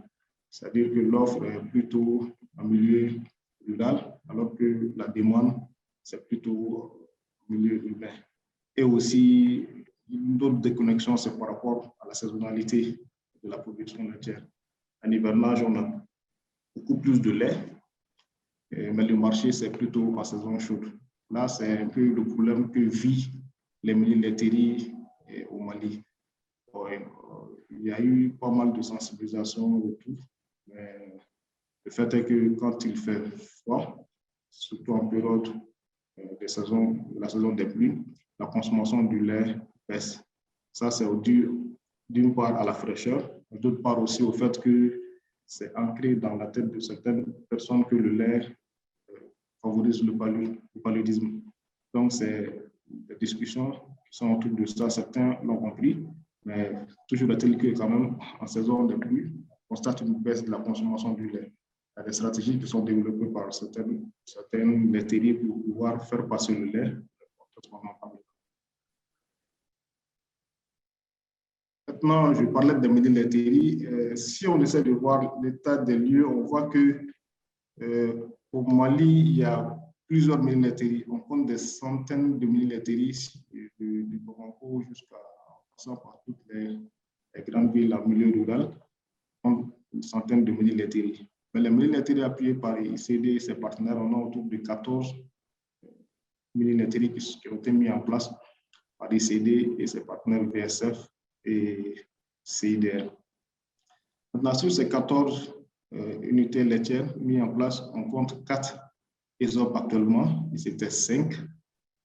C'est-à-dire que l'offre est plutôt en milieu rural, alors que la demande, c'est plutôt en milieu urbain. Et aussi, une autre déconnexion, c'est par rapport à la saisonnalité de la production laitière. En hivernage, on a beaucoup plus de lait, mais le marché, c'est plutôt en saison chaude. Là, c'est un peu le problème que vit les mini-laiteries au Mali. Il y a eu pas mal de sensibilisation autour, mais le fait est que quand il fait froid, surtout en période la saison des pluies, la consommation du lait baisse. Ça, c'est dû d'une part à la fraîcheur, d'autre part aussi au fait que c'est ancré dans la tête de certaines personnes que le lait favorise le paludisme. Donc, c'est des discussions qui sont autour de ça. Certains l'ont compris, mais toujours est-il que quand même, en saison de pluie, on constate une baisse de la consommation du lait. Il y a des stratégies qui sont développées par certaines laiteries pour pouvoir faire passer le lait. Maintenant, je parlais des mini-laiteries. Si on essaie de voir l'état des lieux, on voit que au Mali, il y a plusieurs mini-laiteries. On compte des centaines de mini-laiteries du Bamako jusqu'à passant par toutes les grandes villes en milieu rural. On compte une centaine de mini-laiteries. Mais les mini-laiteries appuyées par ICD et ses partenaires, on a autour de 14 mini-laiteries qui ont été mises en place par ICD et ses partenaires VSF et CIDR. Maintenant, sur ces 14 unités laitières mises en place, on compte 4 ESOP actuellement, c'était 5,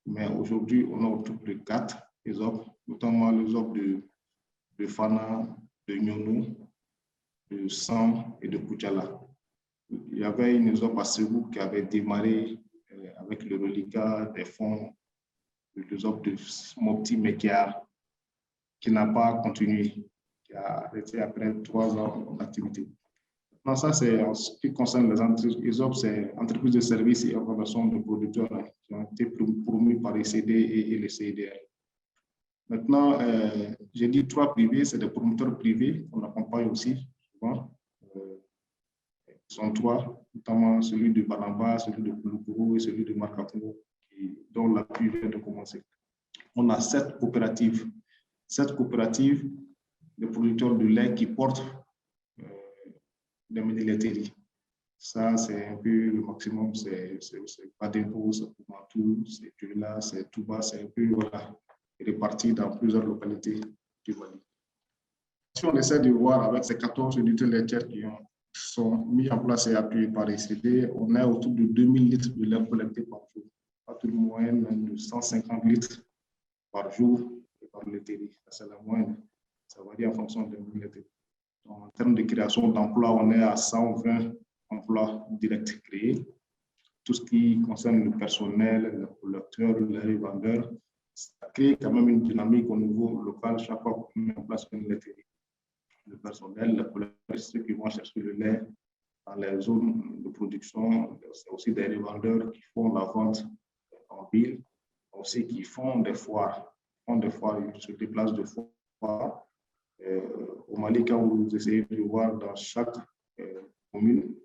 mais aujourd'hui, on a autour de 4 ESOP, notamment l'ESOP de Fana, de Nyonou, de Sam et de Koutchala. Il y avait une ESOP à Ségou qui avait démarré avec le reliquat des fonds, l'ESOP de Mopti, mais qui n'a pas continué, qui a arrêté après 3 ans d'activité. Non, ça, c'est en ce qui concerne les entreprises. ESOP, c'est entreprises de services et organisations de producteurs qui ont été promues par les CD et les CIDR. Maintenant, j'ai dit 3 privés, c'est des promoteurs privés qu'on accompagne aussi souvent. Ils sont 3, notamment celui de Banamba, celui de Kouloukoro et celui de Marcapo, dont l'appui vient de commencer. On a 7 coopératives. 7 coopératives de producteurs de lait qui portent des mini-laiteries. Ça, c'est un peu le maximum. C'est pas d'impôt, c'est Poumantou, c'est Djoula, c'est Touba, c'est un peu voilà, réparti dans plusieurs localités du Mali. Si on essaie de voir avec ces 14 unités laitières qui sont mises en place et appuyées par les CD, on est autour de 2000 litres de lait collecté par jour. Pas toute moyenne de 150 litres par jour par laiterie. C'est la moyenne. Ça varie en fonction des laiteries. En termes de création d'emplois, on est à 120 emplois directs créés. Tout ce qui concerne le personnel, le collecteur, les revendeurs, ça crée quand même une dynamique au niveau local chaque fois qu'on met en place une laiterie. Le personnel, les collecteurs, ceux qui vont chercher le lait dans les zones de production, c'est aussi des revendeurs qui font la vente en ville, aussi qui font des foires. Ils se déplacent de foires. Au Mali, quand vous essayez de voir dans chaque commune,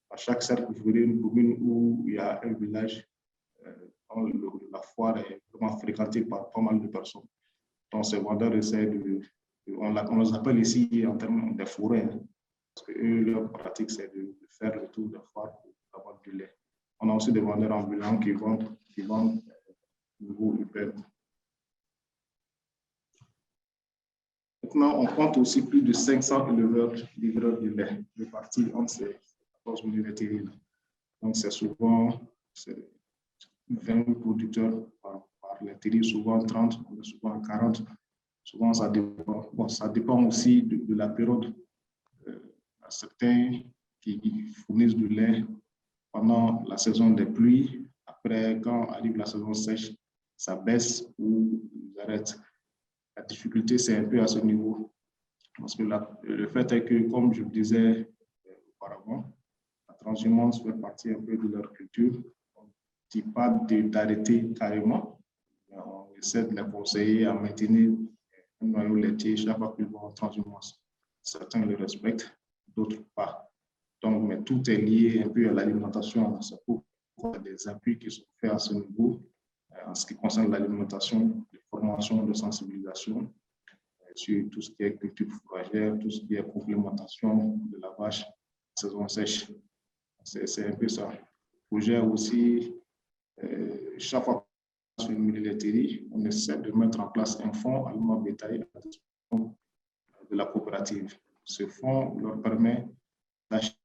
à chaque cercle, vous verrez une commune où il y a un village dont la foire est vraiment fréquentée par pas mal de personnes. Donc, ces vendeurs essaient on les appelle ici en termes de forêt, parce que eux, leur pratique, c'est de faire le tour de foire pour avoir du lait. On a aussi des vendeurs ambulants qui vendent au niveau urbain. Maintenant, on compte aussi plus de 500 livreurs de lait répartis entre ces 14 laiteries. Donc, c'est souvent 20 producteurs par laiterie, souvent 30, souvent 40. Souvent, ça dépend. Bon, ça dépend aussi de la période. Certains qui fournissent du lait pendant la saison des pluies. Après, quand arrive la saison sèche, ça baisse ou ils arrêtent. La difficulté, c'est un peu à ce niveau. Parce que le fait est que, comme je le disais auparavant, la transhumance fait partie un peu de leur culture. On ne dit pas d'arrêter carrément. On essaie de les conseiller à maintenir un noyau laitier chaque fois qu'ils vont en transhumance. Certains le respectent, d'autres pas. Donc, mais tout est lié un peu à l'alimentation. C'est pourquoi il y a des appuis qui sont faits à ce niveau. En ce qui concerne l'alimentation, les formations de sensibilisation sur tout ce qui est culture fourragère, tout ce qui est complémentation de la vache en saison sèche. C'est un peu ça. Le projet aussi, chaque fois sur une mini-laiterie, on essaie de mettre en place un fonds aliment bétail à disposition de la coopérative. Ce fonds leur permet d'acheter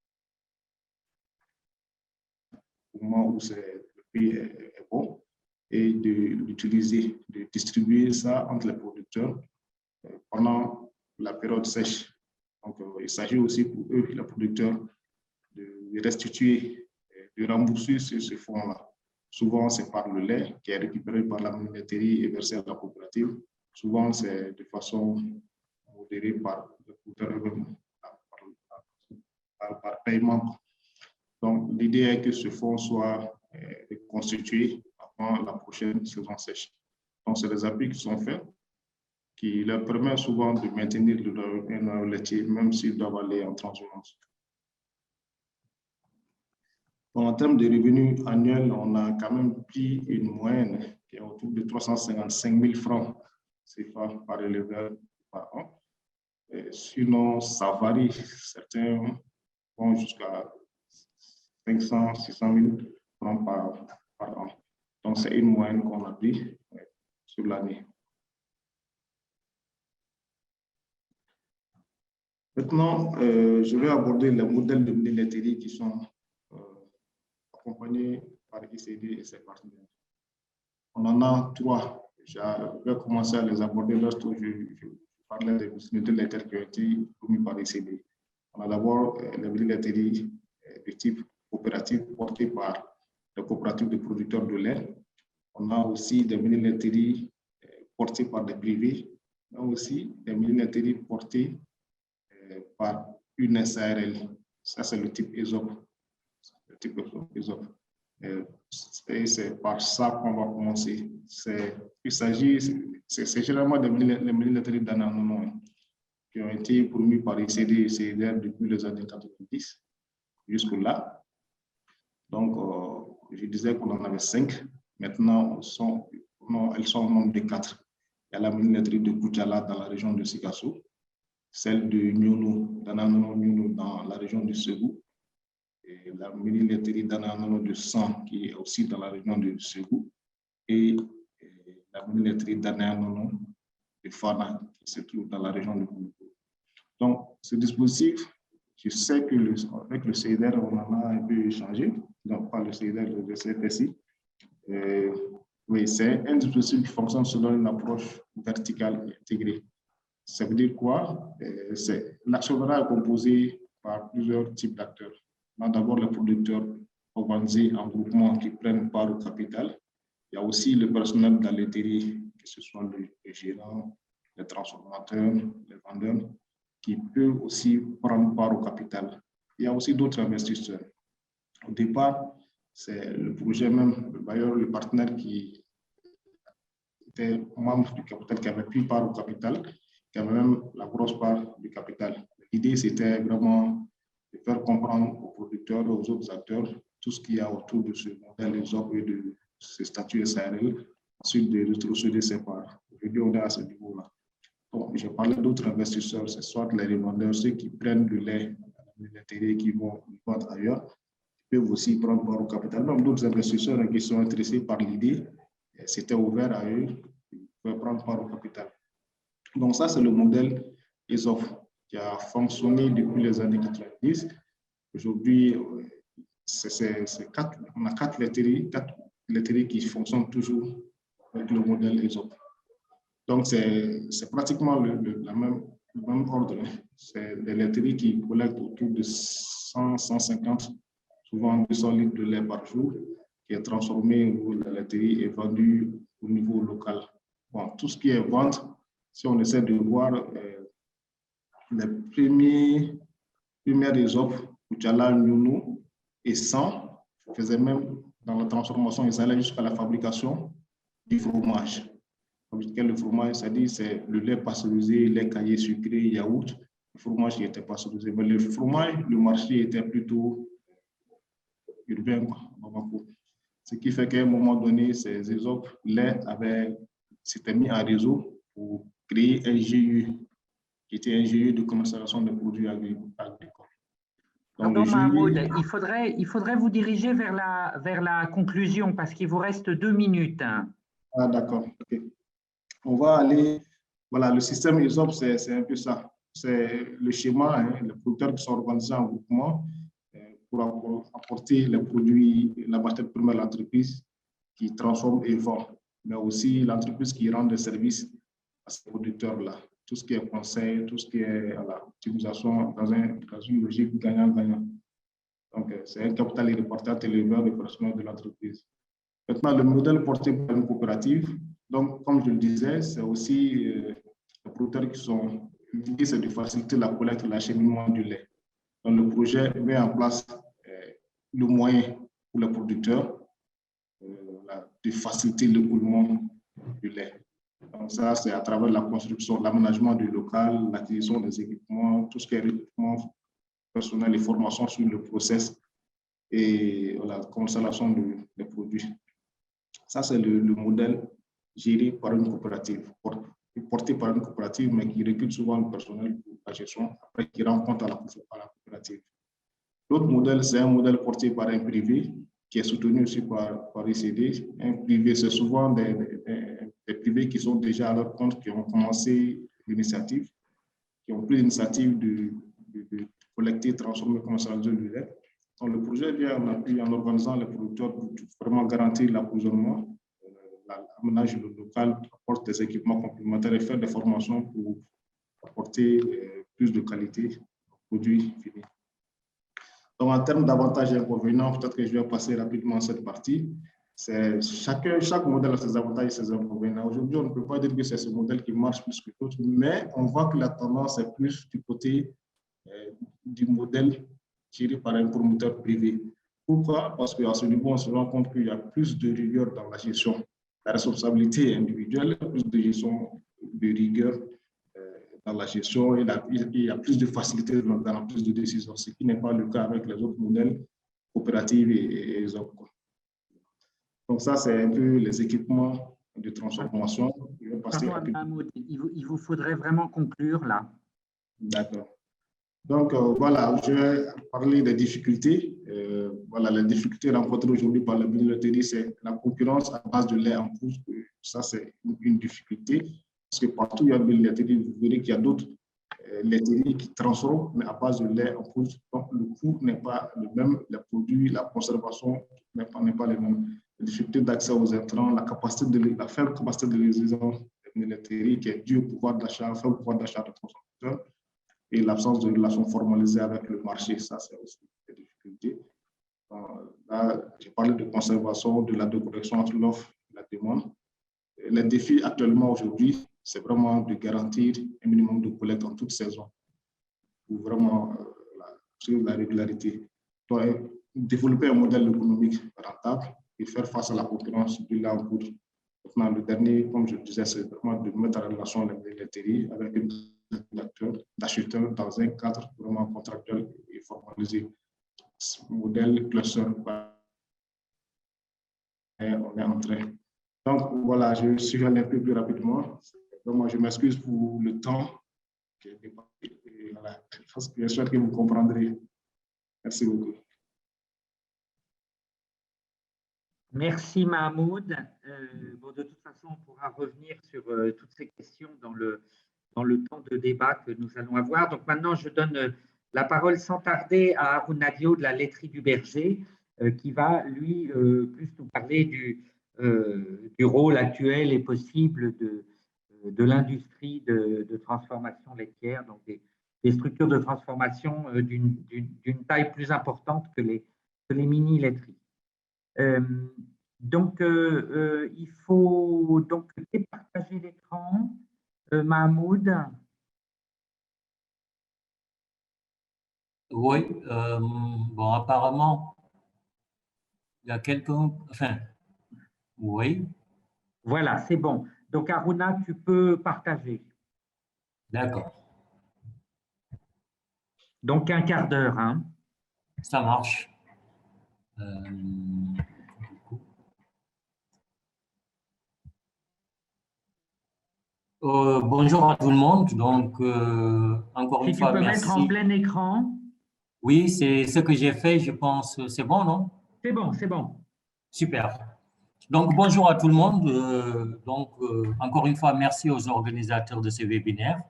au moment où le prix est bon, et de l'utiliser, de distribuer ça entre les producteurs pendant la période sèche. Donc, il s'agit aussi pour eux, les producteurs, de restituer, de rembourser ce fonds-là. Souvent, c'est par le lait qui est récupéré par la laiterie et versé à la coopérative. Souvent, c'est de façon modérée par le producteur eux-mêmes, par paiement. Donc, l'idée est que ce fonds soit constitué avant la prochaine saison sèche. Donc, c'est des appuis qui sont faits, qui leur permettent souvent de maintenir un laitier, même s'ils doivent aller en transhumance. En termes de revenus annuels, on a quand même pris une moyenne qui est autour de 355 000 francs CFA par éleveur par an. Sinon, ça varie. Certains vont jusqu'à 500 600 000 francs par an. Donc, c'est une moyenne qu'on a pris sur l'année. Maintenant, je vais aborder les modèles de mini-laiterie qui sont accompagnés par ICD et ses partenaires. On en a 3. Je vais commencer à les aborder lorsque je parlais des mini laiteries qui ont été promues par ICD. On a d'abord les mini-laiteries de type coopérative portées par les coopératives de producteurs de lait. On a aussi des mini-laiteries portées par des privés. On a aussi des mini-laiteries portées par une SARL. Ça, c'est le type ESOP. Et c'est par ça qu'on va commencer. Il s'agit, c'est généralement des mini-laiteries d'Ananono qui ont été promues par ICD et CIDR depuis les années 90 jusque-là. Donc, je disais qu'on en avait 5. Maintenant, elles sont au nombre de 4. Il y a la mini-laiterie de Koudjala dans la région de Sikasso, celle de Nyuno, d'Ananono Nyuno dans la région du Ségou, et la mini-laiterie d'Ananono de Sang qui est aussi dans la région du Ségou, et la mini-laiterie d'Ananono de Fana qui se trouve dans la région de Koukou. Donc, ce dispositif, je sais qu'avec le CIDR, on en a un peu échangé, donc pas le CIDR, le CFSI. Oui, c'est un dispositif qui fonctionne selon une approche verticale et intégrée. Ça veut dire quoi? L'actionnariat est composé par plusieurs types d'acteurs. On a d'abord les producteurs organisés en groupement qui prennent part au capital. Il y a aussi le personnel dans les terriers, que ce soit les gérants, les transformateurs, les vendeurs, qui peuvent aussi prendre part au capital. Il y a aussi d'autres investisseurs. Au départ, c'est le projet même, le bailleur, le partenaire qui était membre du capital, qui avait pris part au capital, qui avait même la grosse part du capital. L'idée, c'était vraiment de faire comprendre aux producteurs et aux autres acteurs tout ce qu'il y a autour de ce modèle ESOP et de ce statut SARL, ensuite de retrocéder ses parts. Aujourd'hui, on est à ce niveau-là. Bon, j'ai parlé d'autres investisseurs, c'est soit les revendeurs, ceux qui prennent du lait à l'intérieur qui vont vendre ailleurs, peuvent aussi prendre part au capital. Même d'autres investisseurs qui sont intéressés par l'idée, c'était ouvert à eux, ils peuvent prendre part au capital. Donc ça, c'est le modèle ESOP qui a fonctionné depuis les années 90. Aujourd'hui, on a quatre laiteries qui fonctionnent toujours avec le modèle ESOP. Donc, c'est pratiquement le même ordre. C'est des laiteries qui collectent autour de 100, 150, souvent 200 litres de lait par jour, qui est transformé au niveau de la laiterie et vendu au niveau local. Bon, tout ce qui est vente, si on essaie de voir les premières ESOP, Koutiala, Nounou et 100, faisaient même dans la transformation, ils allaient jusqu'à la fabrication du fromage. Le fromage, c'est-à-dire c'est le lait pasteurisé, lait caillé sucré, yaourt, le fromage qui était pasteurisé. Mais le fromage, le marché était plutôt urbain, Bamako. Ce qui fait qu'à un moment donné, ces ESOP, lait s'était mis en réseau pour créer un GU, qui était un GU de commercialisation de produits agricoles. Pardon, Mahmoud, il faudrait vous diriger vers la conclusion parce qu'il vous reste 2 minutes. Ah, d'accord. Okay. On va aller, voilà, le système ESOP, c'est un peu ça. C'est le schéma, les producteurs qui sont organisés en groupement pour apporter les produits, la matière première à l'entreprise qui transforme et vend, mais aussi l'entreprise qui rend des services à ces producteurs-là. Tout ce qui est conseil, tout ce qui est l'utilisation dans une logique gagnant-gagnant. Donc, c'est un capital reporté à l'éleveur et personnel de l'entreprise. Maintenant, le modèle porté par une coopérative, donc, comme je le disais, c'est aussi les producteurs qui sont... L'idée, c'est de faciliter la collecte et l'acheminement du lait. Donc, le projet met en place le moyen pour les producteurs de faciliter l'écoulement du lait. Donc, ça, c'est à travers la construction, l'aménagement du local, l'acquisition des équipements, tout ce qui est recrutement personnel et formation sur le process et la conservation des produits. Ça, c'est le modèle géré par une coopérative, porté par une coopérative, mais qui recrute souvent le personnel pour la gestion, après qui rend compte à la coopérative. L'autre modèle, c'est un modèle porté par un privé, qui est soutenu aussi par ICD. Un privé, c'est souvent des privés qui sont déjà à leur compte, qui ont commencé l'initiative, qui ont pris l'initiative de collecter, transformer, commercialiser le lait. Donc, le projet vient en appui en organisant les producteurs pour vraiment garantir l'approvisionnement, l'aménagement local, apporte des équipements complémentaires et faire des formations pour apporter plus de qualité aux produits finis. Donc, en termes d'avantages et inconvénients, peut-être que je vais passer rapidement cette partie. Chaque modèle a ses avantages et ses inconvénients. Aujourd'hui, on ne peut pas dire que c'est ce modèle qui marche plus que d'autres, mais on voit que la tendance est plus du côté du modèle géré par un promoteur privé. Pourquoi? Parce qu'à ce niveau, on se rend compte qu'il y a plus de rigueur dans la gestion. La responsabilité individuelle, plus de gestion de rigueur dans la gestion et il y a plus de facilité dans la prise de décision, ce qui n'est pas le cas avec les autres modèles coopératifs et ESOP. Donc ça, c'est un peu les équipements de transformation. Pardon, Mahmoud, il vous faudrait vraiment conclure là. D'accord. Donc voilà, je vais parler des difficultés. Voilà, les difficultés rencontrées aujourd'hui par la laiterie, c'est la concurrence à base de lait en poudre. Ça, c'est une difficulté. Parce que partout où il y a de laiterie, vous verrez qu'il y a d'autres laiteries qui transforment, mais à base de lait en poudre. Donc, le coût n'est pas le même, les produits, la conservation n'est pas les mêmes. La difficulté d'accès aux intrants, la faible capacité de livraison des laiteries qui est due au pouvoir d'achat, faible pouvoir d'achat des consommateurs et l'absence de relations formalisées avec le marché. Ça, c'est aussi des difficultés. difficultés. Là, j'ai parlé de conservation, de la déconnexion entre l'offre et la demande. Les défis actuellement aujourd'hui, c'est vraiment de garantir un minimum de collecte en toute saison pour vraiment la régularité. Donc, développer un modèle économique rentable et faire face à la concurrence du lait en poudre. Maintenant, le dernier, comme je disais, c'est vraiment de mettre en relation les laiteries avec une d'acheteurs dans un cadre vraiment contractuel et formalisé. Ce modèle cluster, on est en train. Donc, voilà, je suis allé un peu plus rapidement. Donc, moi, je m'excuse pour le temps qui est dépassé. Voilà, je souhaite que vous comprendrez. Merci beaucoup. Merci Mahmoud. Bon, de toute façon, on pourra revenir sur toutes ces questions dans le temps de débat que nous allons avoir. Donc maintenant, je donne la parole sans tarder à Aruna Dio de la laiterie du Berger, qui va, lui, plus nous parler du rôle actuel et possible de l'industrie de transformation laitière, donc des structures de transformation d'une taille plus importante que les mini-laiteries. Donc, il faut donc départager l'écran. Mahmoud. Oui, bon, apparemment, il y a quelqu'un, enfin, oui. Voilà, c'est bon. Donc, Aruna, tu peux partager. D'accord. Donc, un quart d'heure. Hein. Ça marche. Bonjour à tout le monde. Donc, encore une fois, merci. Si tu peux mettre en plein écran. Oui, c'est ce que j'ai fait, je pense. C'est bon, non? C'est bon, c'est bon. Super. Donc, bonjour à tout le monde. Encore une fois, merci aux organisateurs de ces webinaires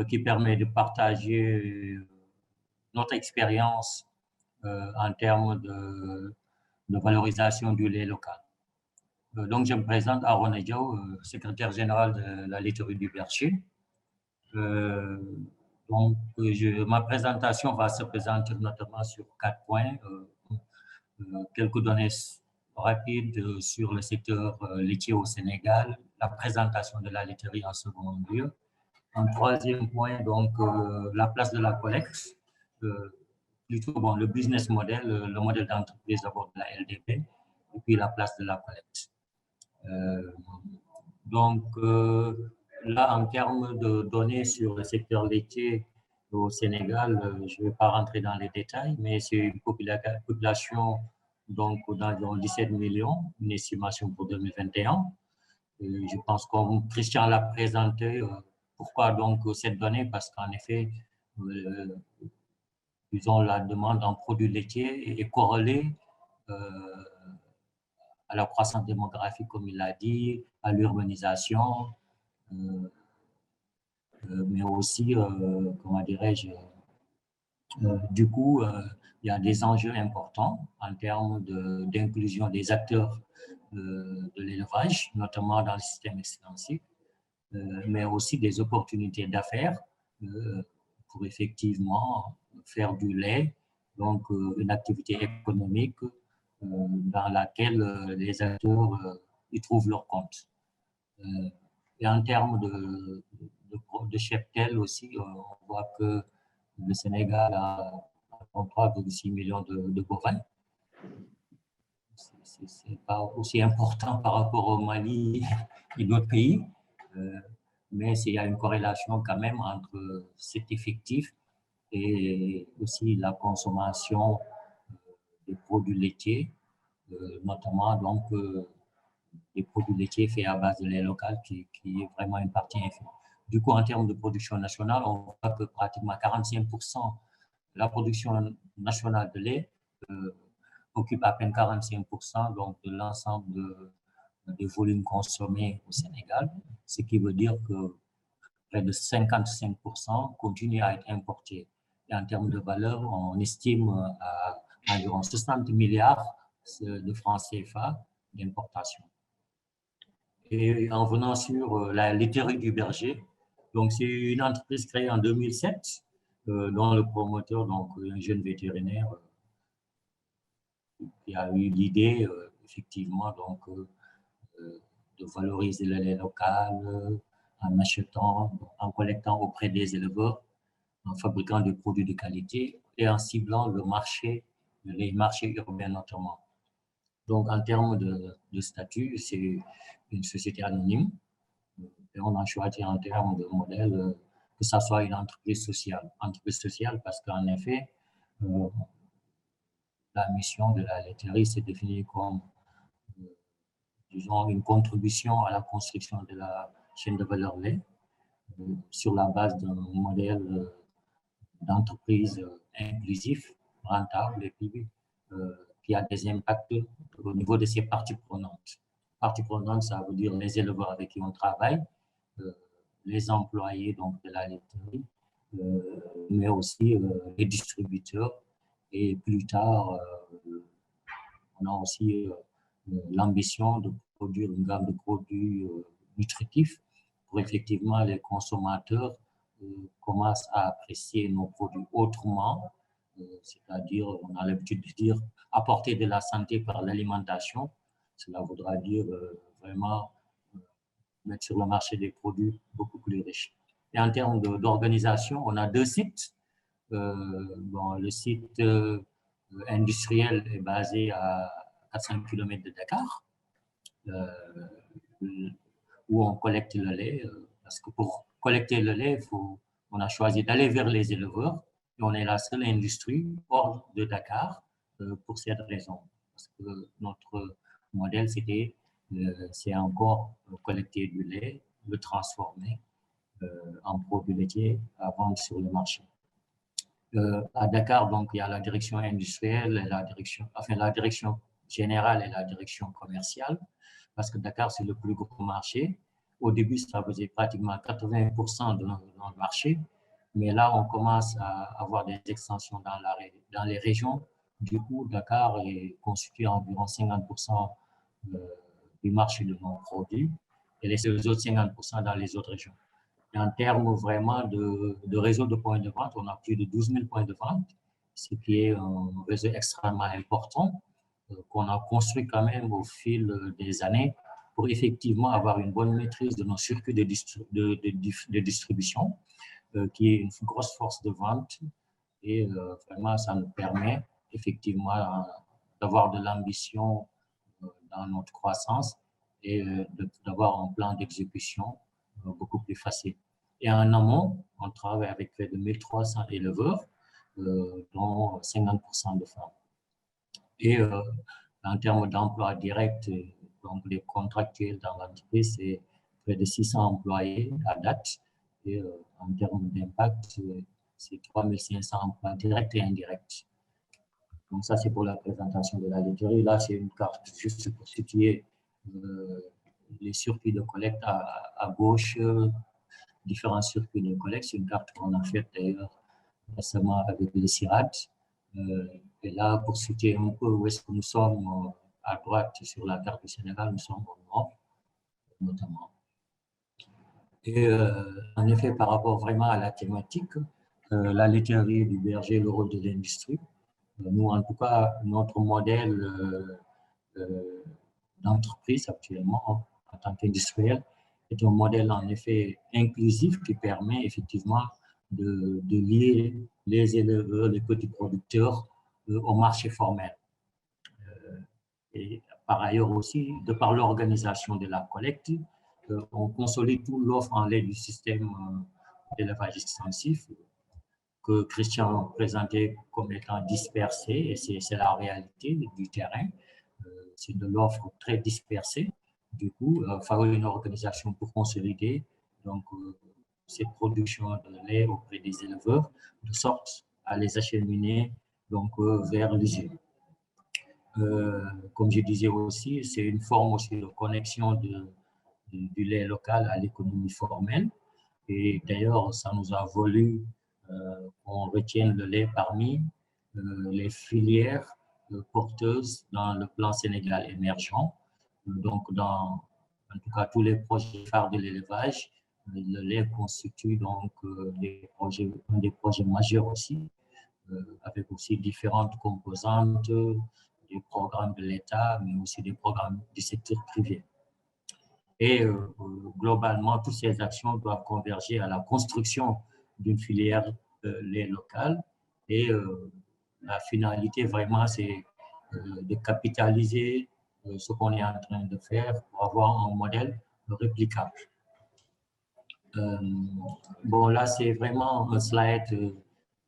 qui permettent de partager notre expérience en termes de valorisation du lait local. Donc, je me présente Aruna Dio, secrétaire général de la laiterie du Berger. Ma présentation va se présenter notamment sur 4 points. Quelques données rapides sur le secteur laitier au Sénégal, la présentation de la laiterie en second lieu. En troisième point, donc, la place de la collecte, plutôt bon, le business model, le modèle d'entreprise d'abord de la LDP, et puis la place de la collecte. Là, en termes de données sur le secteur laitier au Sénégal, je ne vais pas rentrer dans les détails, mais c'est une population d'environ 17 millions, une estimation pour 2021. Je pense comme Christian l'a présenté, pourquoi donc cette donnée? Parce qu'en effet, disons, la demande en produits laitiers est corrélée à la croissance démographique, comme il l'a dit, à l'urbanisation, mais aussi, comment dirais-je, du coup, il y a des enjeux importants en termes d'inclusion des acteurs de l'élevage, notamment dans le système extensif, mais aussi des opportunités d'affaires pour effectivement faire du lait, donc une activité économique dans laquelle les acteurs y trouvent leur compte. Et en termes de cheptel aussi, on voit que le Sénégal a 3,6 millions de bovins. Ce n'est pas aussi important par rapport au Mali et d'autres pays, mais il y a une corrélation quand même entre cet effectif et aussi la consommation des produits laitiers, notamment donc des produits laitiers faits à base de lait local qui est vraiment une partie infime. Du coup, en termes de production nationale, on voit que pratiquement 45% de la production nationale de lait occupe à peine 45% donc, de l'ensemble des volumes consommés au Sénégal, ce qui veut dire que près de 55% continuent à être importés. Et en termes de valeur, on estime à environ 60 milliards de francs CFA d'importation. Et en venant sur la laiterie du Berger, donc c'est une entreprise créée en 2007, dont le promoteur, donc un jeune vétérinaire, qui a eu l'idée, effectivement, donc, de valoriser le lait local en achetant, en collectant auprès des éleveurs, en fabriquant des produits de qualité et en ciblant le marché, les marchés urbains notamment. Donc, en termes de statut, c'est une société anonyme et on a choisi en termes de modèle que ça soit une entreprise sociale. Entreprise sociale parce qu'en effet, la mission de la laiterie s'est définie comme, disons, une contribution à la construction de la chaîne de valeur lait sur la base d'un modèle d'entreprise inclusif, rentable et puis qui a des impacts au niveau de ses parties prenantes. Parties prenantes, ça veut dire les éleveurs avec qui on travaille, les employés donc, de la laiterie, mais aussi les distributeurs. Et plus tard, on a aussi l'ambition de produire une gamme de produits nutritifs pour effectivement les consommateurs commencent à apprécier nos produits autrement, c'est-à-dire, on a l'habitude de dire, apporter de la santé par l'alimentation. Cela voudra dire vraiment mettre sur le marché des produits beaucoup plus riches. Et en termes d'organisation, on a 2 sites. Bon, le site industriel est basé à 400 km de Dakar, où on collecte le lait, parce que pour collecter le lait, on a choisi d'aller vers les éleveurs, et on est la seule industrie hors de Dakar pour cette raison, parce que notre modèle, c'est encore collecter du lait, le transformer en produits laitiers à vendre sur le marché. À Dakar, donc, il y a la direction industrielle, et la direction générale et la direction commerciale, parce que Dakar, c'est le plus gros marché. Au début, ça faisait pratiquement 80% de notre marché, mais là, on commence à avoir des extensions dans les régions. Du coup, Dakar est constitué environ 50% du marché de nos produits et les autres 50% dans les autres régions. Et en termes vraiment de réseau de points de vente, on a plus de 12 000 points de vente, ce qui est un réseau extrêmement important qu'on a construit quand même au fil des années pour effectivement avoir une bonne maîtrise de nos circuits de distribution, qui est une grosse force de vente. Et vraiment, ça nous permet effectivement d'avoir de l'ambition dans notre croissance et d'avoir un plan d'exécution beaucoup plus facile. Et en amont, on travaille avec près de 1300 éleveurs, dont 50% de femmes. Et en termes d'emploi direct, donc les contractuels dans l'entreprise, c'est près de 600 employés à date. Et en termes d'impact, c'est 3500 emplois directs et indirects. Donc ça, c'est pour la présentation de la laiterie. Là, c'est une carte juste pour situer les circuits de collecte à gauche, différents circuits de collecte. C'est une carte qu'on a faite d'ailleurs récemment avec le CIRAD. Et là, pour situer un peu où est-ce que nous sommes, à droite sur la carte du Sénégal, nous sommes au nord, notamment. Et en effet, par rapport vraiment à la thématique, la laiterie du berger, le rôle de l'industrie, nous, en tout cas, notre modèle d'entreprise actuellement, en tant qu'industriel, est un modèle en effet inclusif qui permet effectivement de lier les éleveurs, les petits producteurs au marché formel. Et par ailleurs aussi, de par l'organisation de la collecte, on consolide toute l'offre en lait du système d'élevage extensif que Christian présentait comme étant dispersé, et c'est la réalité du terrain. C'est de l'offre très dispersée. Du coup, il faudrait une organisation pour consolider donc, cette production de lait auprès des éleveurs, de sorte à les acheminer donc, vers l'usine. Comme je disais aussi, c'est une forme aussi de connexion du lait local à l'économie formelle. Et d'ailleurs, ça nous a valu qu'on retienne le lait parmi les filières porteuses dans le plan Sénégal émergent. Donc, en tout cas, tous les projets phares de l'élevage, le lait constitue donc un des projets majeurs aussi, avec aussi différentes composantes, des programmes de l'État, mais aussi des programmes du secteur privé. Et globalement, toutes ces actions doivent converger à la construction d'une filière lait local. Et la finalité, vraiment, c'est de capitaliser ce qu'on est en train de faire pour avoir un modèle réplicable. Bon, là, c'est vraiment un slide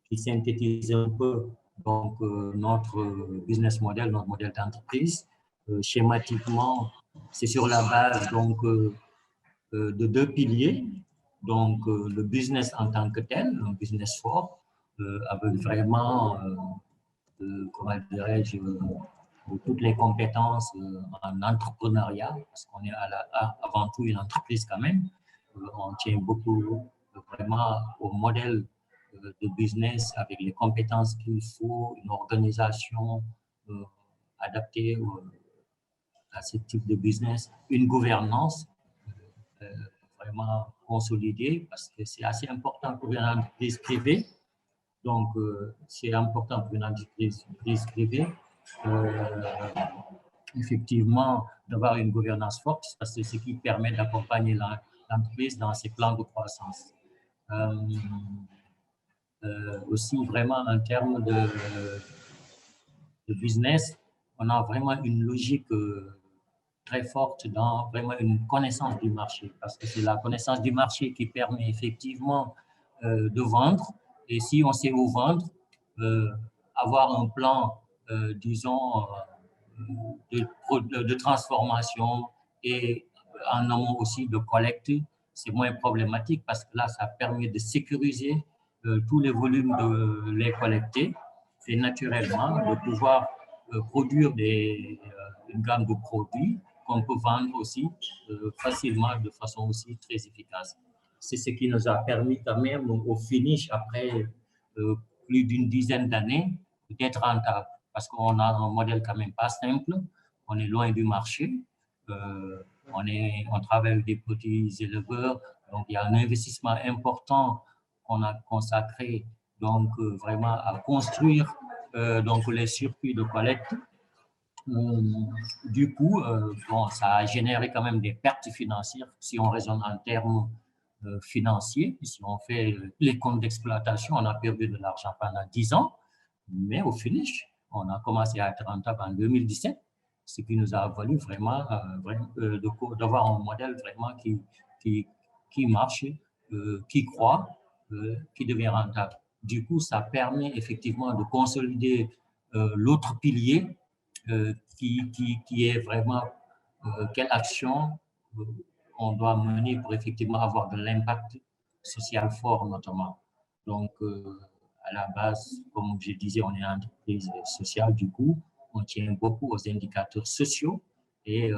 qui synthétise un peu donc, notre business model, notre modèle d'entreprise. Schématiquement, c'est sur la base donc, de deux piliers. Donc, le business en tant que tel, un business fort, avec vraiment, comment dirais-je, toutes les compétences en entrepreneuriat, parce qu'on est avant tout une entreprise quand même. On tient beaucoup vraiment au modèle de business avec les compétences qu'il faut, une organisation adaptée à ce type de business, une gouvernance vraiment consolidée, parce que c'est assez important pour une entreprise privée. Donc, c'est important pour une entreprise privée, effectivement, d'avoir une gouvernance forte, parce que c'est ce qui permet d'accompagner l'entreprise dans ses plans de croissance. Aussi, vraiment, en termes de business, on a vraiment une logique très forte dans vraiment une connaissance du marché, parce que c'est la connaissance du marché qui permet effectivement de vendre. Et si on sait où vendre, avoir un plan, disons, de transformation et en amont aussi de collecte, c'est moins problématique parce que là, ça permet de sécuriser tous les volumes de lait collectés et naturellement de pouvoir produire une gamme de produits qu'on peut vendre aussi facilement, de façon aussi très efficace. C'est ce qui nous a permis quand même au finish, après plus d'une dizaine d'années, d'être rentable. Parce qu'on a un modèle quand même pas simple, on est loin du marché, on travaille avec des petits éleveurs, donc il y a un investissement important qu'on a consacré donc vraiment à construire donc les circuits de collecte. Du coup, bon, ça a généré quand même des pertes financières si on raisonne en termes financiers. Si on fait les comptes d'exploitation, on a perdu de l'argent pendant 10 ans, mais au finish, on a commencé à être rentable en 2017, ce qui nous a valu vraiment d'avoir un modèle vraiment qui marche, qui croît, qui devient rentable. Du coup, ça permet effectivement de consolider l'autre pilier qui est vraiment quelle action on doit mener pour effectivement avoir de l'impact social fort notamment. Donc, à la base, comme je disais, on est une entreprise sociale, du coup, on tient beaucoup aux indicateurs sociaux et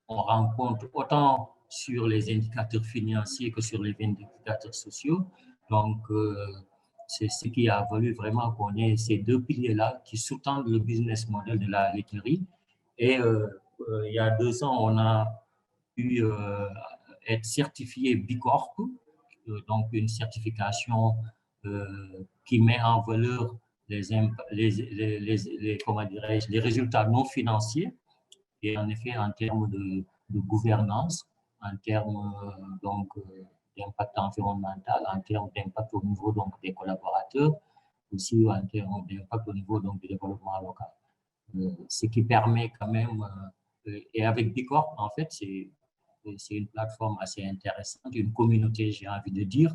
on rencontre autant sur les indicateurs financiers que sur les indicateurs sociaux. Donc, c'est ce qui a valu vraiment qu'on ait ces deux piliers-là qui sous-tendent le business model de la laiterie. Et il y a 2 ans, on a pu être certifié Bicorp, donc une certification qui met en valeur comment dirais-je, les résultats non financiers. Et en effet, en termes de gouvernance, en termes donc d'impact environnemental, en termes d'impact au niveau donc des collaborateurs, aussi en termes d'impact au niveau donc du développement local. Ce qui permet quand même, et avec Bicorp, en fait, c'est une plateforme assez intéressante, une communauté, j'ai envie de dire,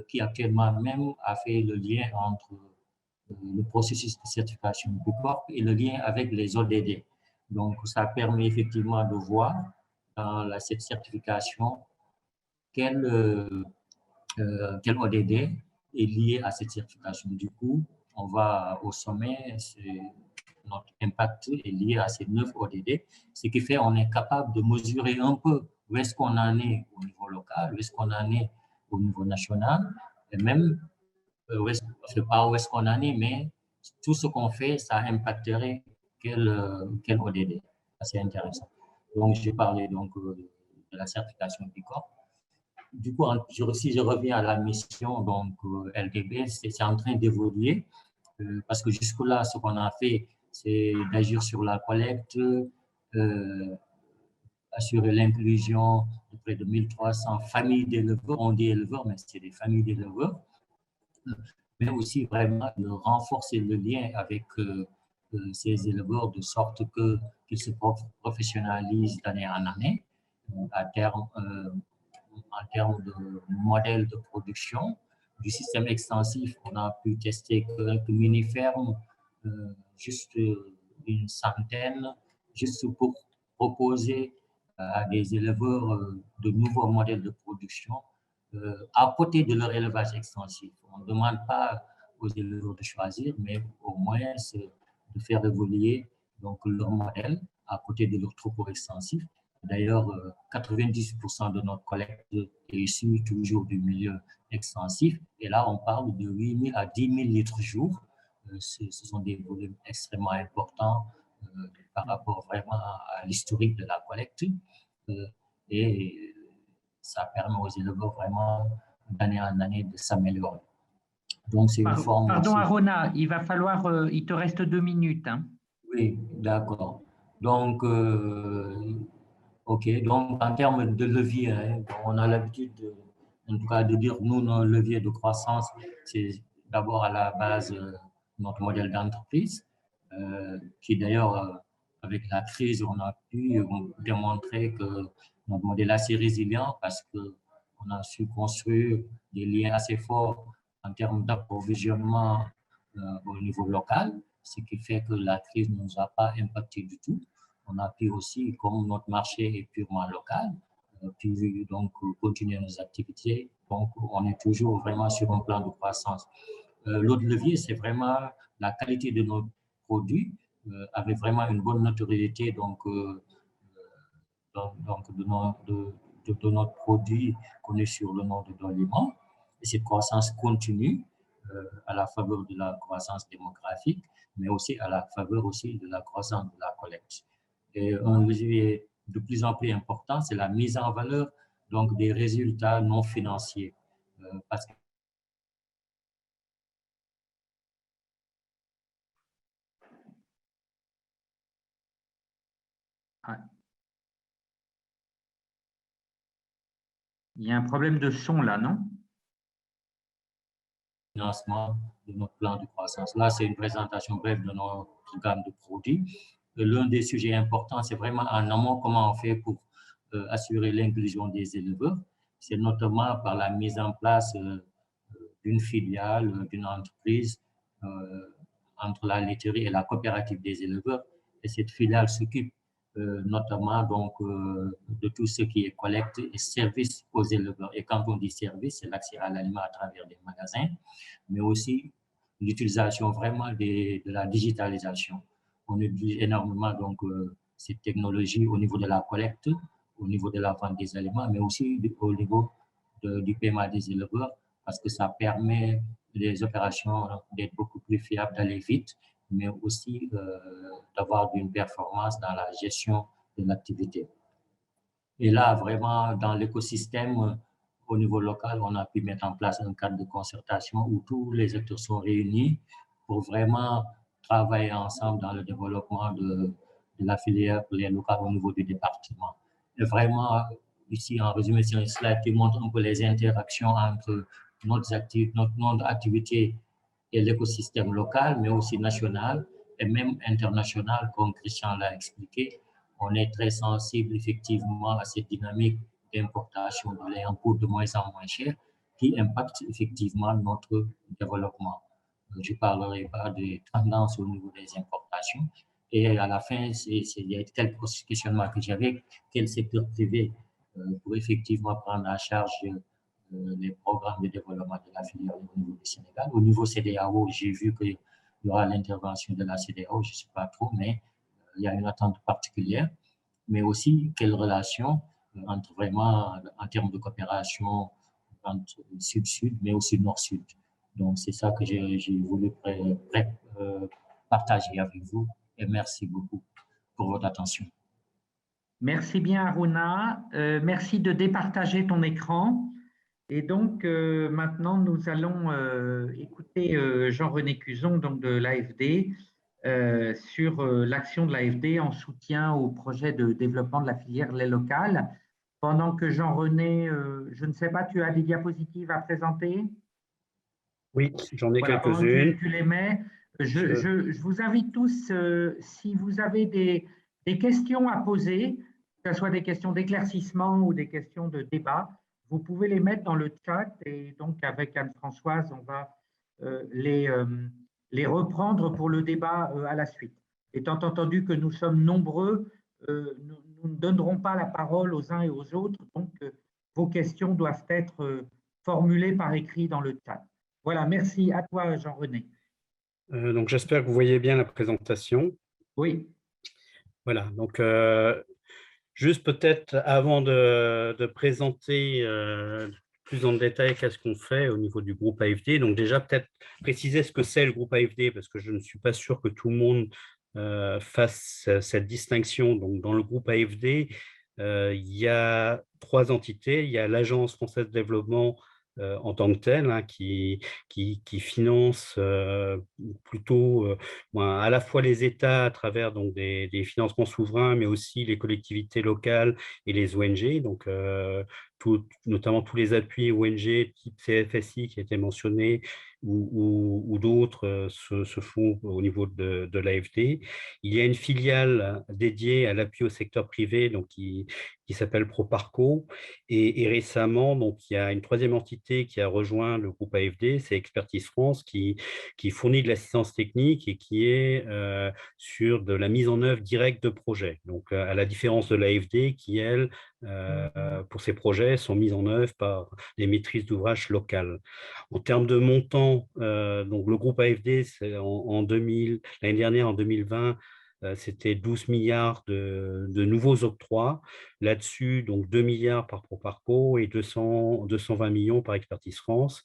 qui actuellement même a fait le lien entre le processus de certification Bicorp et le lien avec les ODD. Donc, ça permet effectivement de voir dans cette certification quel ODD est lié à cette certification. Du coup, on va au sommet, notre impact est lié à ces 9 ODD, ce qui fait qu'on est capable de mesurer un peu où est-ce qu'on en est au niveau local, où est-ce qu'on en est au niveau national, et même, je ne sais pas où est-ce qu'on en est, mais tout ce qu'on fait, ça impacterait quel ODD. C'est intéressant. Donc, j'ai parlé donc, de la certification Bicorp. Du coup, si je reviens à la mission donc, LDB, c'est en train d'évoluer parce que jusque-là, ce qu'on a fait, c'est d'agir sur la collecte, assurer l'inclusion de près de 1300 familles d'éleveurs. On dit éleveurs, mais c'est des familles d'éleveurs. Mais aussi vraiment de renforcer le lien avec ces éleveurs de sorte qu'ils se professionnalisent d'année en année en termes de modèle de production. Du système extensif, on a pu tester quelques mini-fermes, juste une centaine, juste pour proposer à des éleveurs de nouveaux modèles de production à côté de leur élevage extensif. On ne demande pas aux éleveurs de choisir, mais au moins de faire évoluer donc, leur modèle à côté de leur troupeau extensif. D'ailleurs, 90% de notre collecte est issue toujours du milieu extensif. Et là, on parle de 8 000 à 10 000 litres jour. Ce sont des volumes extrêmement importants par rapport vraiment à l'historique de la collecte. Et ça permet aux éleveurs vraiment d'année en année de s'améliorer. Donc, c'est une forme. Pardon, aussi... Arona, il va falloir, il te reste 2 minutes. Hein. Oui, d'accord. Donc, OK. Donc, en termes de levier, hein, on a l'habitude, en tout cas, de dire nous, nos leviers de croissance, c'est d'abord à la base notre modèle d'entreprise, qui d'ailleurs, avec la crise, on a pu démontrer que notre modèle est assez résilient parce qu'on a su construire des liens assez forts en termes d'approvisionnement au niveau local, ce qui fait que la crise ne nous a pas impacté du tout. On a pu aussi, comme notre marché est purement local, puis donc continuer nos activités. Donc, on est toujours vraiment sur un plan de croissance. L'autre levier, c'est vraiment la qualité de nos produits, avec vraiment une bonne notoriété de notre produit connu sur le nom de Dolima. Et cette croissance continue à la faveur de la croissance démographique, mais aussi à la faveur aussi de la croissance de la collecte. Et un levier de plus en plus important, c'est la mise en valeur donc, des résultats non financiers. Parce que il y a un problème de son là, non? Financement de notre plan de croissance. Là, c'est une présentation brève de notre gamme de produits. L'un des sujets importants, c'est vraiment en amont comment on fait pour assurer l'inclusion des éleveurs. C'est notamment par la mise en place d'une filiale, d'une entreprise entre la laiterie et la coopérative des éleveurs. Et cette filiale s'occupe notamment donc, de tout ce qui est collecte et service aux éleveurs. Et quand on dit service, c'est l'accès à l'aliment à travers des magasins, mais aussi l'utilisation vraiment de la digitalisation. On utilise énormément donc, cette technologie au niveau de la collecte, au niveau de la vente des aliments, mais aussi au niveau du paiement des éleveurs, parce que ça permet les opérations d'être beaucoup plus fiables, d'aller vite, mais aussi d'avoir une performance dans la gestion de l'activité. Et là, vraiment, dans l'écosystème, au niveau local, on a pu mettre en place un cadre de concertation où tous les acteurs sont réunis pour vraiment travailler ensemble dans le développement de la filière pour les locales au niveau du département. Et vraiment, ici, en résumé, c'est un slide qui montre un peu les interactions entre notre activité et l'écosystème local, mais aussi national et même international, comme Christian l'a expliqué. On est très sensible effectivement à cette dynamique d'importation de lait en coût de moins en moins cher qui impacte effectivement notre développement. Je ne parlerai pas des tendances au niveau des importations. Et à la fin, il y a quelques questionnements que j'avais. Quel secteur privé pour effectivement prendre en charge les programmes de développement de la filière au niveau du Sénégal. Au niveau CEDEAO, j'ai vu qu'il y aura l'intervention de la CEDEAO, je ne sais pas trop, mais il y a une attente particulière. Mais aussi, quelle relation entre vraiment, en termes de coopération, entre Sud-Sud, mais aussi Nord-Sud. Donc, c'est ça que j'ai voulu partager avec vous. Et merci beaucoup pour votre attention. Merci bien, Aruna. Merci de départager ton écran. Et donc, maintenant, nous allons écouter Jean-René Cuzon donc de l'AFD sur l'action de l'AFD en soutien au projet de développement de la filière lait local. Pendant que Jean-René, je ne sais pas, tu as des diapositives à présenter? Oui, j'en ai Voilà, pendant que quelques-unes. tu les mets, je vous invite tous, si vous avez des questions à poser, que ce soit des questions d'éclaircissement ou des questions de débat, vous pouvez les mettre dans le chat et donc avec Anne-Françoise, on va les reprendre pour le débat à la suite. Étant entendu que nous sommes nombreux, nous ne donnerons pas la parole aux uns et aux autres, donc vos questions doivent être formulées par écrit dans le chat. Voilà, merci à toi, Jean-René. Donc, j'espère que vous voyez bien la présentation. Oui. Voilà, donc juste peut-être avant de présenter plus en détail qu'est-ce qu'on fait au niveau du groupe AFD, donc déjà peut-être préciser ce que c'est le groupe AFD, parce que je ne suis pas sûr que tout le monde fasse cette distinction. Donc, dans le groupe AFD, il y a 3 entités. Il y a l'Agence française de développement en tant que telle, hein, qui finance plutôt à la fois les États à travers donc, des financements souverains, mais aussi les collectivités locales et les ONG, donc notamment tous les appuis ONG type CFSI qui étaient mentionnés, ou d'autres se font au niveau de l'AFD. Il y a une filiale dédiée à l'appui au secteur privé, donc qui s'appelle Proparco, et récemment, donc, il y a une 3e entité qui a rejoint le groupe AFD, c'est Expertise France, qui fournit de l'assistance technique et qui est sur de la mise en œuvre directe de projets. Donc, à la différence de l'AFD, qui, elle, pour ces projets, sont mises en œuvre par des maîtrises d'ouvrage locales. En termes de montant, donc le groupe AFD, l'année dernière, en 2020, c'était 12 milliards de nouveaux octrois. Là-dessus, donc 2 milliards par Proparco et 220 millions par Expertise France.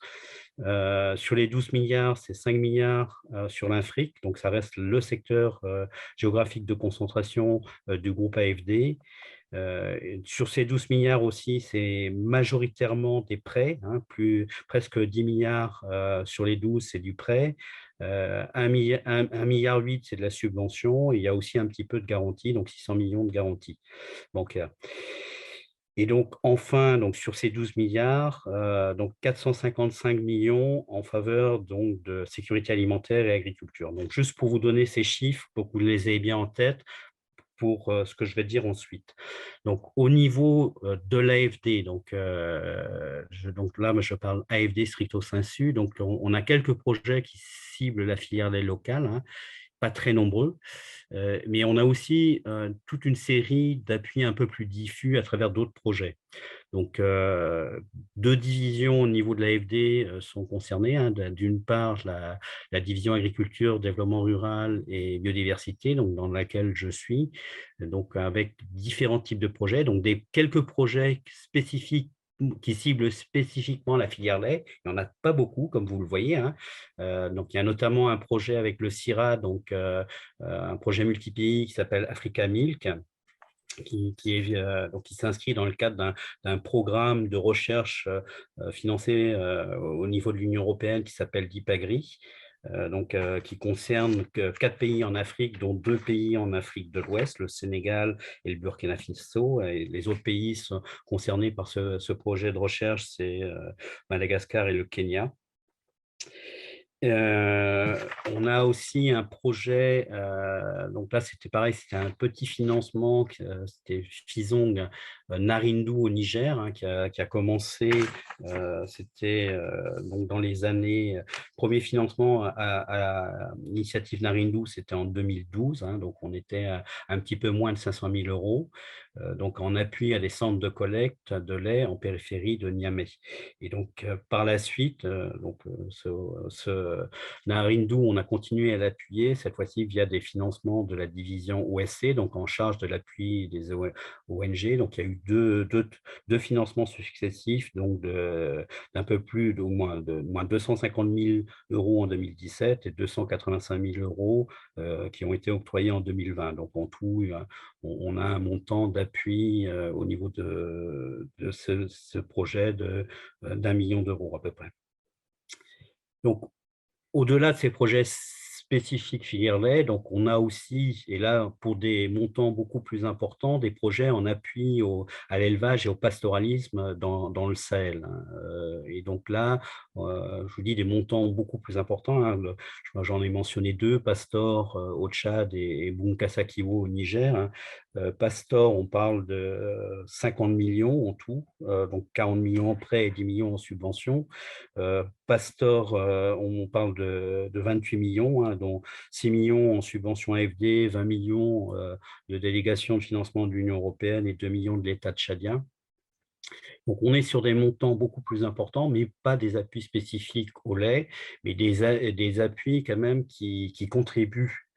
Sur les 12 milliards, c'est 5 milliards sur l'Infric, donc ça reste le secteur géographique de concentration du groupe AFD. Sur ces 12 milliards aussi, c'est majoritairement des prêts, hein, presque 10 milliards sur les 12, c'est du prêt. 1 milliard 8, c'est de la subvention. Et il y a aussi un petit peu de garantie, donc 600 millions de garantie bancaire. Et donc, enfin, donc, sur ces 12 milliards, donc 455 millions en faveur donc, de sécurité alimentaire et agriculture. Donc, juste pour vous donner ces chiffres, pour que vous les ayez bien en tête, pour ce que je vais dire ensuite. Donc, au niveau de l'AFD, donc là, je parle AFD stricto sensu, donc on a quelques projets qui ciblent la filière lait locale, hein, pas très nombreux, mais on a aussi toute une série d'appuis un peu plus diffus à travers d'autres projets. Donc, 2 divisions au niveau de l'AFD sont concernées, hein. D'une part, la division agriculture, développement rural et biodiversité, donc dans laquelle je suis, donc avec différents types de projets, donc quelques projets spécifiques qui ciblent spécifiquement la filière lait. Il n'y en a pas beaucoup, comme vous le voyez, hein. Donc, il y a notamment un projet avec le CIRA, donc un projet multi-pays qui s'appelle Africa Milk, qui s'inscrit dans le cadre d'un programme de recherche financé au niveau de l'Union européenne qui s'appelle DIPAGRI, qui concerne 4 pays en Afrique, dont 2 pays en Afrique de l'Ouest, le Sénégal et le Burkina Faso. Et les autres pays sont concernés par ce projet de recherche, c'est Madagascar et le Kenya. On a aussi un projet, donc là c'était pareil, c'était un petit financement, c'était Fizong Narindu au Niger, hein, qui a commencé, c'était donc dans les années, premier financement à l'initiative Narindu, c'était en 2012, hein, donc on était à un petit peu moins de 500 000 €, donc en appui à des centres de collecte de lait en périphérie de Niamey. Et donc par la suite, ce Narindu, on a continué à l'appuyer, cette fois-ci via des financements de la division OSC, donc en charge de l'appui des ONG. Donc, il y a eu deux financements successifs, donc d'un peu plus d'au moins 250 000 € en 2017 et 285 000 € qui ont été octroyés en 2020. Donc, en tout, on a un montant d'appui au niveau de ce projet d'1 million d'euros à peu près. Donc, au-delà de ces projets spécifique filière lait. Donc, on a aussi, et là, pour des montants beaucoup plus importants, des projets en appui à l'élevage et au pastoralisme dans le Sahel. Et donc là, je vous dis des montants beaucoup plus importants. J'en ai mentionné deux, Pastor au Tchad et Bunkasa Kiwo au Niger. Pastor, on parle de 50 millions en tout, donc 40 millions en prêts et 10 millions en subventions. Pastor, on parle de 28 millions, dont 6 millions en subventions AFD, 20 millions de délégations de financement de l'Union européenne et 2 millions de l'État tchadien. Donc, on est sur des montants beaucoup plus importants, mais pas des appuis spécifiques au lait, mais des appuis quand même qui contribuent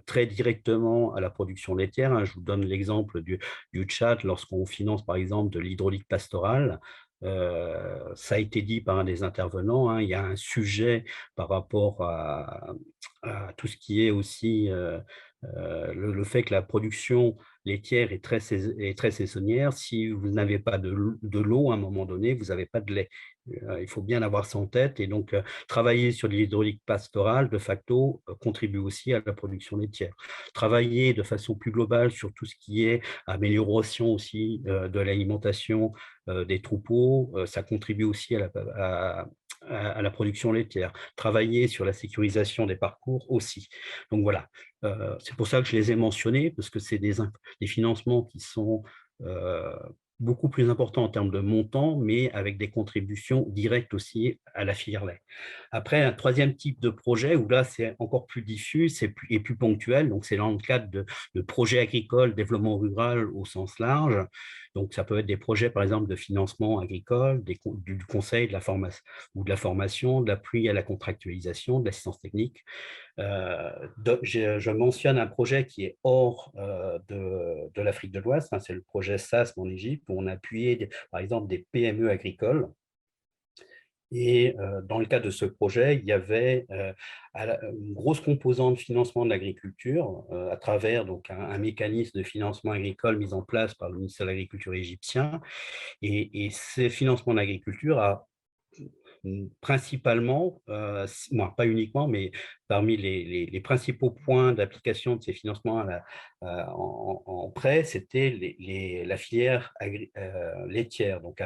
très directement à la production laitière. Je vous donne l'exemple du Tchad, lorsqu'on finance par exemple de l'hydraulique pastorale. Ça a été dit par un des intervenants, il y a un sujet par rapport à tout ce qui est aussi le fait que la production laitière est très saisonnière. Si vous n'avez pas de l'eau à un moment donné, vous n'avez pas de lait. Il faut bien avoir ça en tête. Et donc, travailler sur l'hydraulique pastorale, de facto, contribue aussi à la production laitière. Travailler de façon plus globale sur tout ce qui est amélioration aussi de l'alimentation des troupeaux, ça contribue aussi à la production laitière. Travailler sur la sécurisation des parcours aussi. Donc voilà, c'est pour ça que je les ai mentionnés, parce que c'est des financements qui sont beaucoup plus importants en termes de montant, mais avec des contributions directes aussi à la filière lait. Après, un troisième type de projet, où là, c'est encore plus diffus et plus ponctuel, donc c'est dans le cadre de projets agricoles, développement rural au sens large. Donc, ça peut être des projets, par exemple, de financement agricole, du conseil, de la formation, de l'appui à la contractualisation, de l'assistance technique. Je mentionne un projet qui est hors de l'Afrique de l'Ouest, c'est le projet SASM en Égypte, où on a appuyé, par exemple, des PME agricoles. Et dans le cadre de ce projet, il y avait une grosse composante de financement de l'agriculture à travers donc, un mécanisme de financement agricole mis en place par le ministère de l'Agriculture égyptien. Et ces financements de l'agriculture a principalement, pas uniquement, mais parmi les principaux points d'application de ces financements en prêt, c'était la filière laitière. Donc,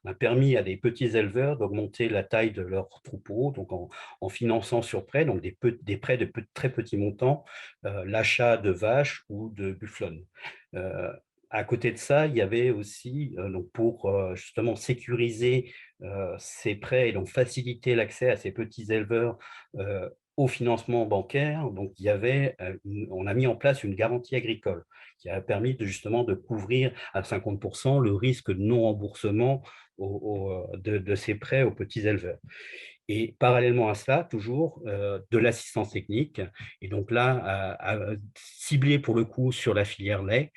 on a permis à des petits éleveurs d'augmenter la taille de leurs troupeaux, donc en finançant sur prêt, donc des prêts de très petits montants, l'achat de vaches ou de bufflonnes. À côté de ça, il y avait aussi, donc pour justement sécuriser ces prêts et donc faciliter l'accès à ces petits éleveurs au financement bancaire, donc on a mis en place une garantie agricole qui a permis justement de couvrir à 50% le risque de non-remboursement de ces prêts aux petits éleveurs. Et parallèlement à cela, toujours de l'assistance technique, et donc là, ciblé pour le coup sur la filière lait,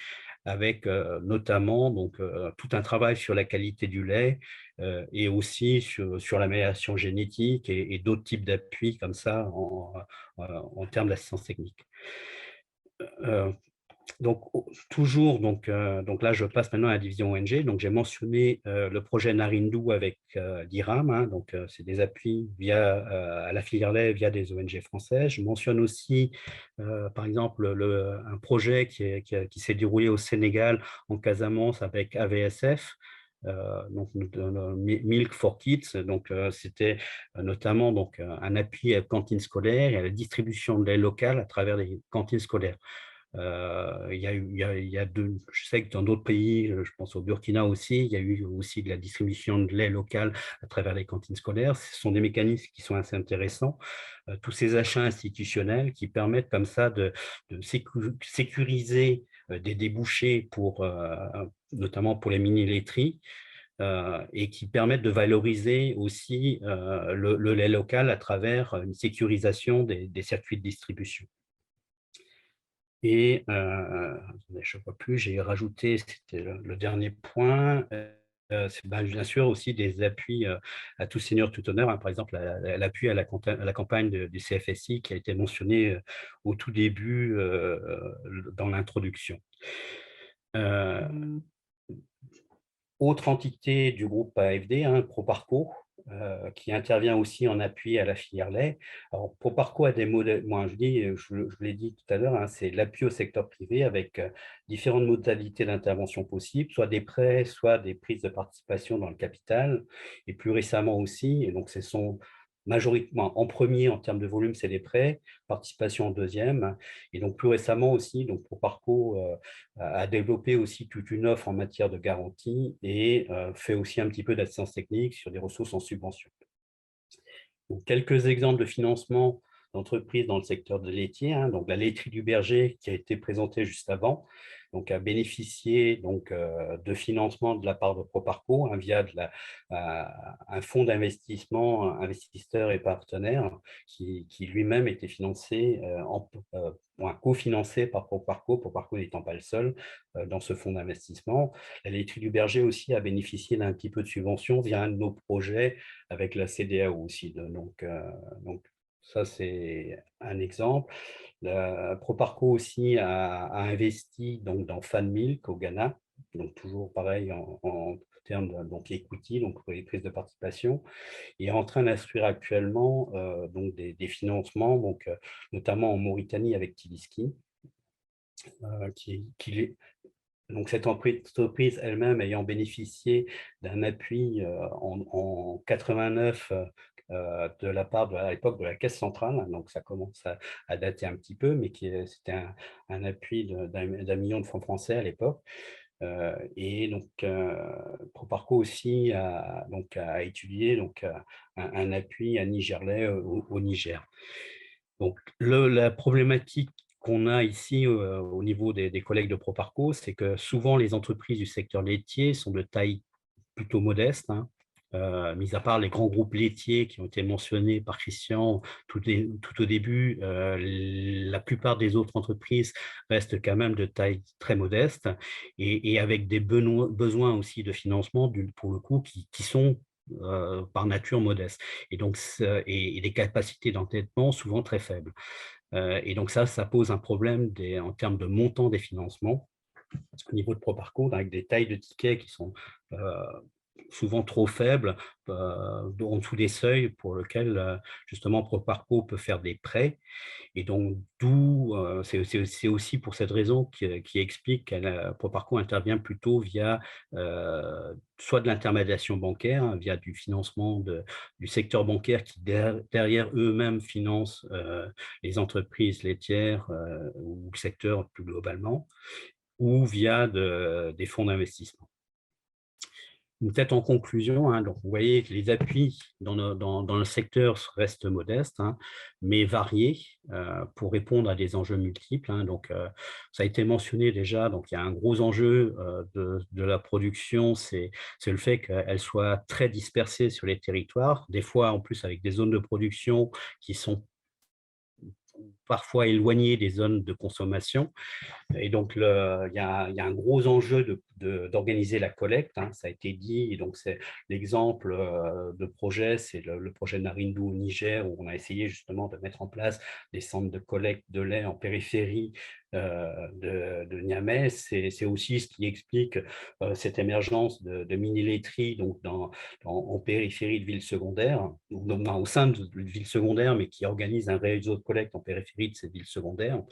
avec notamment donc, tout un travail sur la qualité du lait et aussi sur l'amélioration génétique et d'autres types d'appuis comme ça en termes d'assistance technique. Donc, toujours, donc là, je passe maintenant à la division ONG. Donc, j'ai mentionné le projet Narindou avec l'IRAM. Donc, c'est des appuis à la filière lait via des ONG françaises. Je mentionne aussi, par exemple, un projet qui s'est déroulé au Sénégal, en Casamance, avec AVSF. Donc Milk for Kids, donc c'était notamment donc un appui à la cantine scolaire et à la distribution de lait local à travers les cantines scolaires. Je sais que dans d'autres pays, je pense au Burkina aussi, il y a eu aussi de la distribution de lait local à travers les cantines scolaires. Ce sont des mécanismes qui sont assez intéressants. Tous ces achats institutionnels qui permettent comme ça de sécuriser des débouchés notamment pour les mini-laiteries, et qui permettent de valoriser aussi le lait local à travers une sécurisation des circuits de distribution. Et je ne vois plus, j'ai rajouté, c'était le dernier point, c'est bien sûr aussi des appuis à tout seigneur, tout honneur, par exemple l'appui à la campagne du CFSI qui a été mentionné au tout début dans l'introduction. Autre entité du groupe AFD, ProParco, qui intervient aussi en appui à la filière lait. Alors, Proparco a des modèles, moi je l'ai dit tout à l'heure, hein, c'est l'appui au secteur privé avec différentes modalités d'intervention possibles, soit des prêts, soit des prises de participation dans le capital, et plus récemment aussi, et donc ce sont majoritairement en premier en termes de volume, c'est les prêts, participation en deuxième, et donc plus récemment aussi, donc Proparco a développé aussi toute une offre en matière de garantie et fait aussi un petit peu d'assistance technique sur des ressources en subvention. Donc, quelques exemples de financement d'entreprises dans le secteur de laitier, hein, donc la laiterie du Berger qui a été présentée juste avant, donc a bénéficié donc, de financement de la part de Proparco hein, via un fonds d'investissement, investisseurs et partenaires qui lui-même était financé, cofinancé par Proparco n'étant pas le seul dans ce fonds d'investissement. La laiterie du Berger aussi a bénéficié d'un petit peu de subvention via un de nos projets avec la CEDEAO aussi. Donc ça, c'est un exemple. Proparco aussi a investi donc, dans Fan Milk au Ghana, donc toujours pareil en termes de donc equity, donc pour les prises de participation, et est en train d'instruire actuellement donc des financements, donc, notamment en Mauritanie avec Tiliski, donc cette entreprise elle-même ayant bénéficié d'un appui en 89 de la part à l'époque de la Caisse centrale, donc ça commence à dater un petit peu, mais c'était un appui d'1 million de francs français à l'époque. Et donc Proparco aussi a étudié donc, un appui à Nigerlais au Niger. Donc la problématique qu'on a ici au niveau des collègues de Proparco, c'est que souvent les entreprises du secteur laitier sont de taille plutôt modeste, hein, mis à part les grands groupes laitiers qui ont été mentionnés par Christian tout au début, la plupart des autres entreprises restent quand même de taille très modeste et avec des besoins aussi de financement, pour le coup, qui sont par nature modestes, et donc et des capacités d'endettement souvent très faibles. Et donc ça pose un problème en termes de montant des financements au niveau de Proparco, avec des tailles de tickets qui sont souvent trop faibles, en dessous des seuils pour lesquels justement Proparco peut faire des prêts. Et donc, c'est aussi pour cette raison qui explique que Proparco intervient plutôt via soit de l'intermédiation bancaire, hein, via du financement du secteur bancaire qui derrière eux-mêmes finance les entreprises laitières ou le secteur plus globalement, ou via des fonds d'investissement. Peut-être en conclusion, hein, donc vous voyez que les appuis dans le secteur restent modestes, hein, mais variés pour répondre à des enjeux multiples. Hein, donc, ça a été mentionné déjà, donc il y a un gros enjeu de la production, c'est le fait qu'elle soit très dispersée sur les territoires, des fois en plus avec des zones de production qui sont parfois éloignées des zones de consommation. Et donc, il y a un gros enjeu d'organiser la collecte, hein, ça a été dit. Et donc, c'est l'exemple de projet, c'est le projet Narindu au Niger, où on a essayé justement de mettre en place des centres de collecte de lait en périphérie de Niamey. C'est aussi ce qui explique cette émergence de mini-laiteries donc en périphérie de villes secondaires, donc au sein de villes secondaires, mais qui organisent un réseau de collecte en périphérie de ces villes secondaires.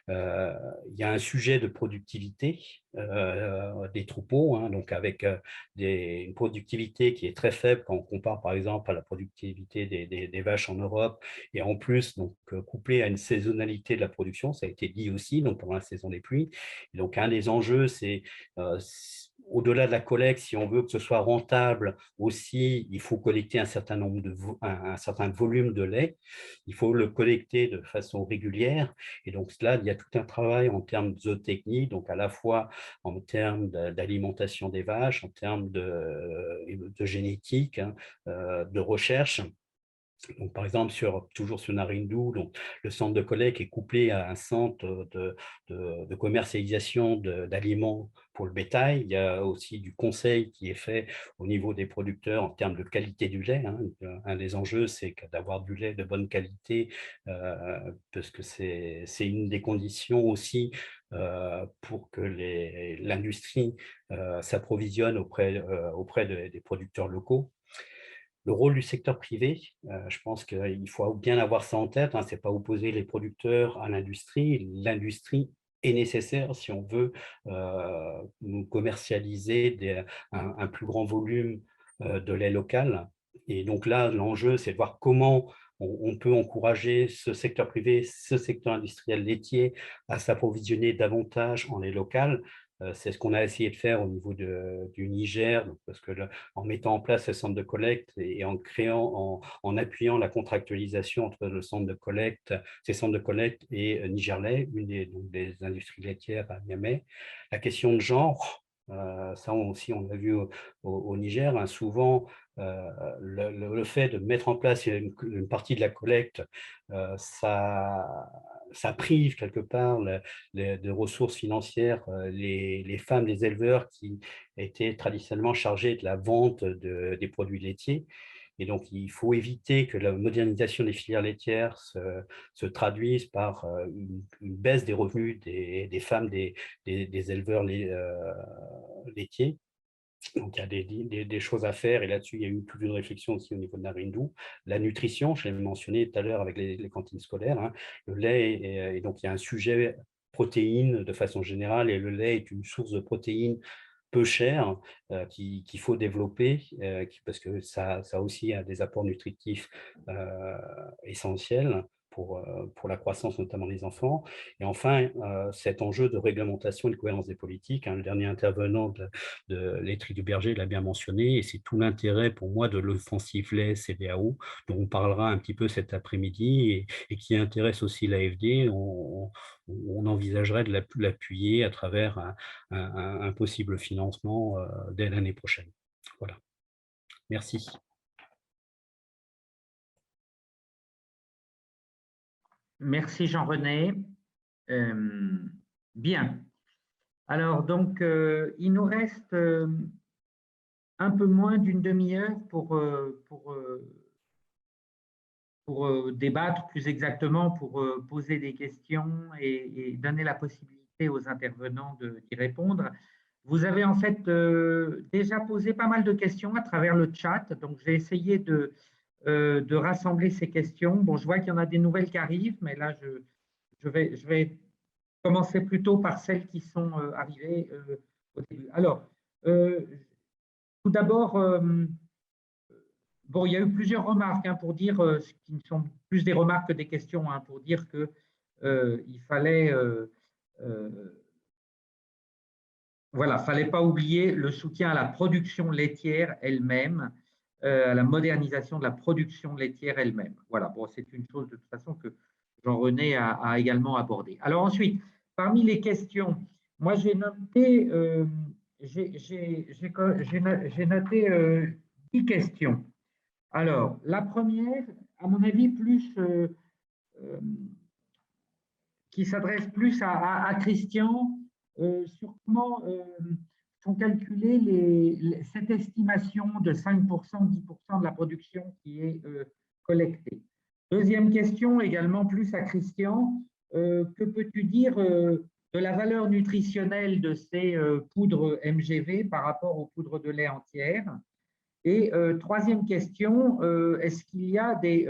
Il y a un sujet de productivité des troupeaux, hein, donc avec une productivité qui est très faible quand on compare par exemple à la productivité des vaches en Europe, et en plus donc couplé à une saisonnalité de la production, ça a été dit aussi, donc pendant la saison des pluies. Et donc un des enjeux, c'est au-delà de la collecte, si on veut que ce soit rentable aussi, il faut collecter un certain volume de lait. Il faut le collecter de façon régulière. Et donc là, il y a tout un travail en termes de zootechnie, donc à la fois en termes d'alimentation des vaches, en termes de génétique, hein, de recherche. Donc, par exemple, toujours sur Narindu, donc, le centre de collecte est couplé à un centre de commercialisation d'aliments pour le bétail. Il y a aussi du conseil qui est fait au niveau des producteurs en termes de qualité du lait. Hein. Un des enjeux, c'est d'avoir du lait de bonne qualité, parce que c'est une des conditions aussi pour que l'industrie s'approvisionne auprès des producteurs locaux. Le rôle du secteur privé, je pense qu'il faut bien avoir ça en tête, hein, ce n'est pas opposer les producteurs à l'industrie. L'industrie est nécessaire si on veut nous commercialiser un plus grand volume de lait local. Et donc là, l'enjeu, c'est de voir comment on peut encourager ce secteur privé, ce secteur industriel laitier à s'approvisionner davantage en lait local. C'est ce qu'on a essayé de faire au niveau du Niger, parce que en mettant en place ce centre de collecte et en appuyant la contractualisation entre le centre de collecte, ces centres de collecte et Nigerlait, une des industries laitières à Niamey. La question de genre, ça aussi on l'a vu au Niger, hein, souvent le fait de mettre en place une partie de la collecte, ça prive quelque part de ressources financières les femmes, les éleveurs qui étaient traditionnellement chargés de la vente des produits laitiers. Et donc, il faut éviter que la modernisation des filières laitières se traduise par une baisse des revenus des femmes, des éleveurs laitiers. Donc, il y a des choses à faire, et là-dessus, il y a eu toute une réflexion aussi au niveau de Narindou. La nutrition, je l'ai mentionné tout à l'heure avec les cantines scolaires, hein. Le lait, et donc il y a un sujet protéines de façon générale, et le lait est une source de protéines peu chère qu'il faut développer, parce que ça aussi a des apports nutritifs essentiels pour la croissance, notamment des enfants. Et enfin, cet enjeu de réglementation et de cohérence des politiques, hein, le dernier intervenant de laiterie du Berger l'a bien mentionné, et c'est tout l'intérêt pour moi de l'offensive lait CVAO, dont on parlera un petit peu cet après-midi, et qui intéresse aussi l'AFD. On envisagerait de l'appuyer à travers un possible financement dès l'année prochaine. Voilà. Merci. Merci Jean-René. Bien. Alors, donc, il nous reste un peu moins d'une demi-heure pour débattre, plus exactement, pour poser des questions et donner la possibilité aux intervenants d'y répondre. Vous avez en fait déjà posé pas mal de questions à travers le chat, donc j'ai essayé de rassembler ces questions. Bon, je vois qu'il y en a des nouvelles qui arrivent, mais là, je vais commencer plutôt par celles qui sont arrivées au début. Alors, tout d'abord, bon, il y a eu plusieurs remarques pour dire, ce qui ne sont plus des remarques que des questions, pour dire que il fallait, voilà, fallait pas oublier le soutien à la production laitière elle-même, à la modernisation de la production laitière elle-même. Voilà, bon, c'est une chose de toute façon que Jean-René a également abordé. Alors ensuite, parmi les questions, moi j'ai noté, j'ai noté 10 questions. Alors, la première, à mon avis, qui s'adresse plus à Christian, sur comment sont calculées cette estimation de 5%, 10% de la production qui est collectée. Deuxième question, également plus à Christian, que peux-tu dire de la valeur nutritionnelle de ces poudres MGV par rapport aux poudres de lait entières? Et troisième question, est-ce qu'il y a des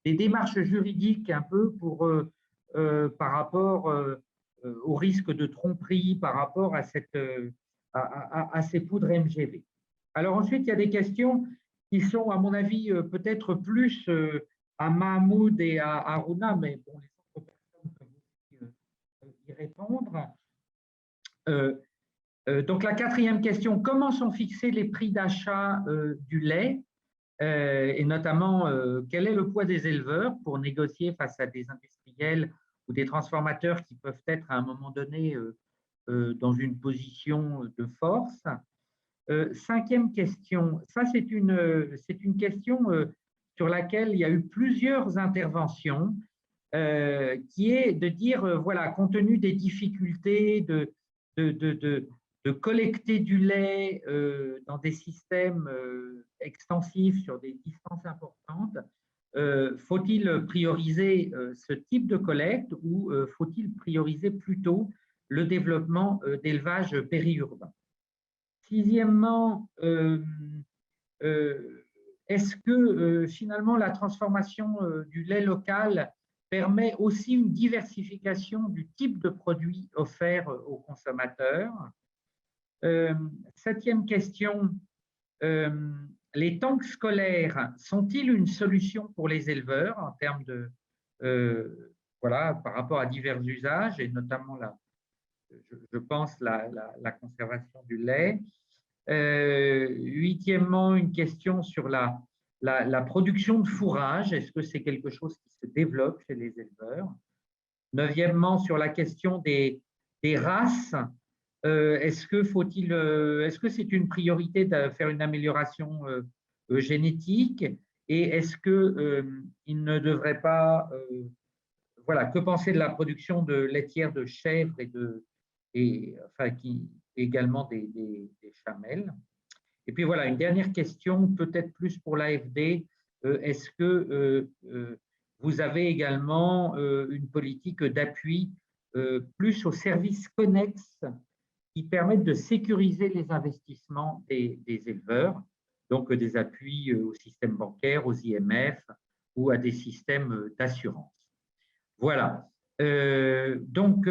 démarches juridiques un peu par rapport au risque de tromperie, par rapport à ces poudres MGV? Alors ensuite, il y a des questions qui sont, à mon avis, peut-être plus à Mahmoud et à Aruna, mais bon, les autres personnes peuvent aussi y répondre. Donc la quatrième question, comment sont fixés les prix d'achat du lait et notamment quel est le poids des éleveurs pour négocier face à des industriels ou des transformateurs qui peuvent être à un moment donné dans une position de force? Cinquième question, ça c'est une question sur laquelle il y a eu plusieurs interventions, qui est de dire, voilà, compte tenu des difficultés de collecter du lait dans des systèmes extensifs sur des distances importantes, faut-il prioriser ce type de collecte ou faut-il prioriser plutôt le développement d'élevage périurbain? Sixièmement, est-ce que finalement la transformation du lait local permet aussi une diversification du type de produits offerts aux consommateurs? Septième question, les tanks scolaires sont-ils une solution pour les éleveurs en termes de, voilà, par rapport à divers usages et notamment je pense la conservation du lait? Huitièmement, une question sur la production de fourrage. Est-ce que c'est quelque chose qui se développe chez les éleveurs? Neuvièmement, sur la question des races, est-ce que c'est une priorité de faire une amélioration génétique? Et est-ce qu'il ne devrait pas… voilà, que penser de la production de laitière de chèvres enfin, également des chamelles? Et puis voilà, une dernière question, peut-être plus pour l'AFD. Est-ce que vous avez également une politique d'appui plus aux services connexes qui permettent de sécuriser les investissements des éleveurs, donc des appuis au système bancaire, aux IMF ou à des systèmes d'assurance? Voilà. Donc,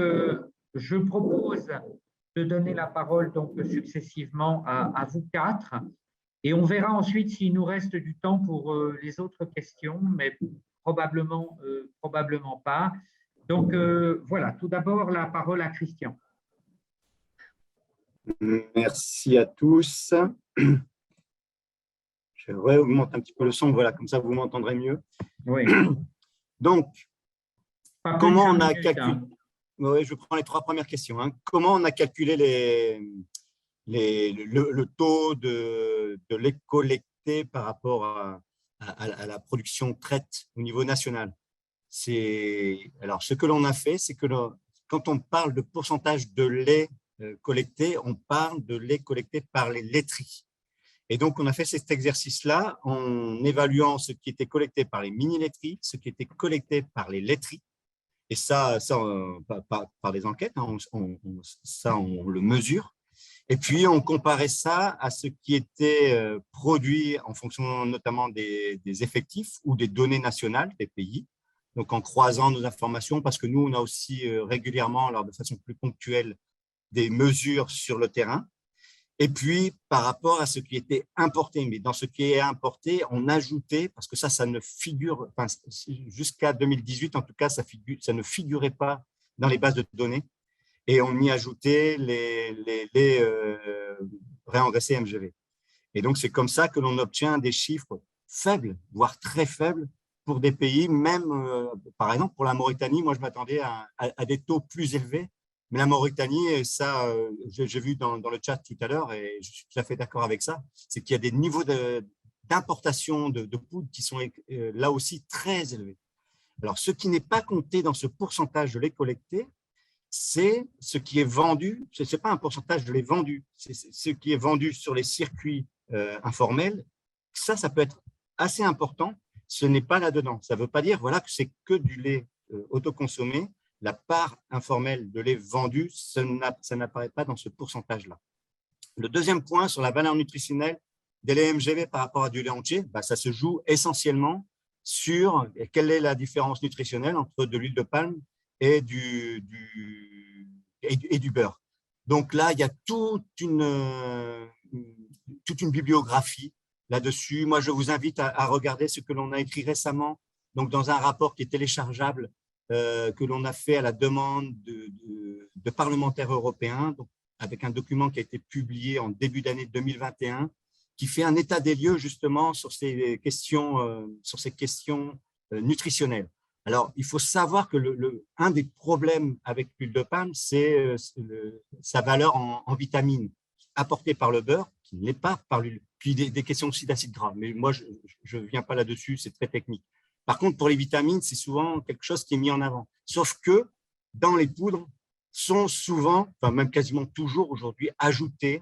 je propose de donner la parole donc successivement à vous quatre et on verra ensuite s'il nous reste du temps pour les autres questions, mais probablement pas. Donc, voilà, tout d'abord, la parole à Christian. Merci à tous. Je augmente un petit peu le son, voilà, comme ça vous m'entendrez mieux. Oui. Donc, comment on a calculé… Hein. Oui, je prends les trois premières questions. Hein. Comment on a calculé le taux de lait collecté par rapport à la production traite au niveau national? Alors, ce que l'on a fait, c'est que quand on parle de pourcentage de lait collecté, on parle de lait collecté par les laiteries. Et donc, on a fait cet exercice-là en évaluant ce qui était collecté par les mini-laiteries, ce qui était collecté par les laiteries. Et ça par des enquêtes, hein, on le mesure. Et puis, on comparait ça à ce qui était produit en fonction notamment des effectifs ou des données nationales des pays. Donc, en croisant nos informations, parce que nous, on a aussi régulièrement, alors de façon plus ponctuelle, des mesures sur le terrain. Et puis, par rapport à ce qui était importé, mais dans ce qui est importé, on ajoutait, parce que ça ne figure, enfin, jusqu'à 2018, en tout cas, ça ne figurait pas dans les bases de données, et on y ajoutait les réengraissés MGV. Et donc, c'est comme ça que l'on obtient des chiffres faibles, voire très faibles, pour des pays, même, par exemple, pour la Mauritanie, moi, je m'attendais à des taux plus élevés. Mais la Mauritanie, ça, j'ai vu dans le chat tout à l'heure et je suis tout à fait d'accord avec ça, c'est qu'il y a des niveaux d'importation de poudre qui sont là aussi très élevés. Alors, ce qui n'est pas compté dans ce pourcentage de lait collecté, c'est ce qui est vendu, ce n'est pas un pourcentage de lait vendu, c'est ce qui est vendu sur les circuits informels. Ça peut être assez important, ce n'est pas là-dedans. Ça ne veut pas dire voilà, que c'est que du lait autoconsommé. La part informelle de lait vendu, ça n'apparaît pas dans ce pourcentage-là. Le deuxième point sur la valeur nutritionnelle des laits MGV par rapport à du lait entier, ça se joue essentiellement sur quelle est la différence nutritionnelle entre de l'huile de palme et du beurre. Donc là, il y a toute une bibliographie là-dessus. Moi, je vous invite à regarder ce que l'on a écrit récemment, donc dans un rapport qui est téléchargeable, que l'on a fait à la demande de parlementaires européens, donc avec un document qui a été publié en début d'année 2021, qui fait un état des lieux justement sur ces questions nutritionnelles. Alors, il faut savoir que un des problèmes avec l'huile de palme, c'est sa valeur en vitamines apportée par le beurre, qui n'est pas par l'huile. Puis des questions aussi d'acide gras, mais moi, je ne viens pas là-dessus, c'est très technique. Par contre, pour les vitamines, c'est souvent quelque chose qui est mis en avant. Sauf que dans les poudres, sont souvent, enfin même quasiment toujours aujourd'hui, ajoutées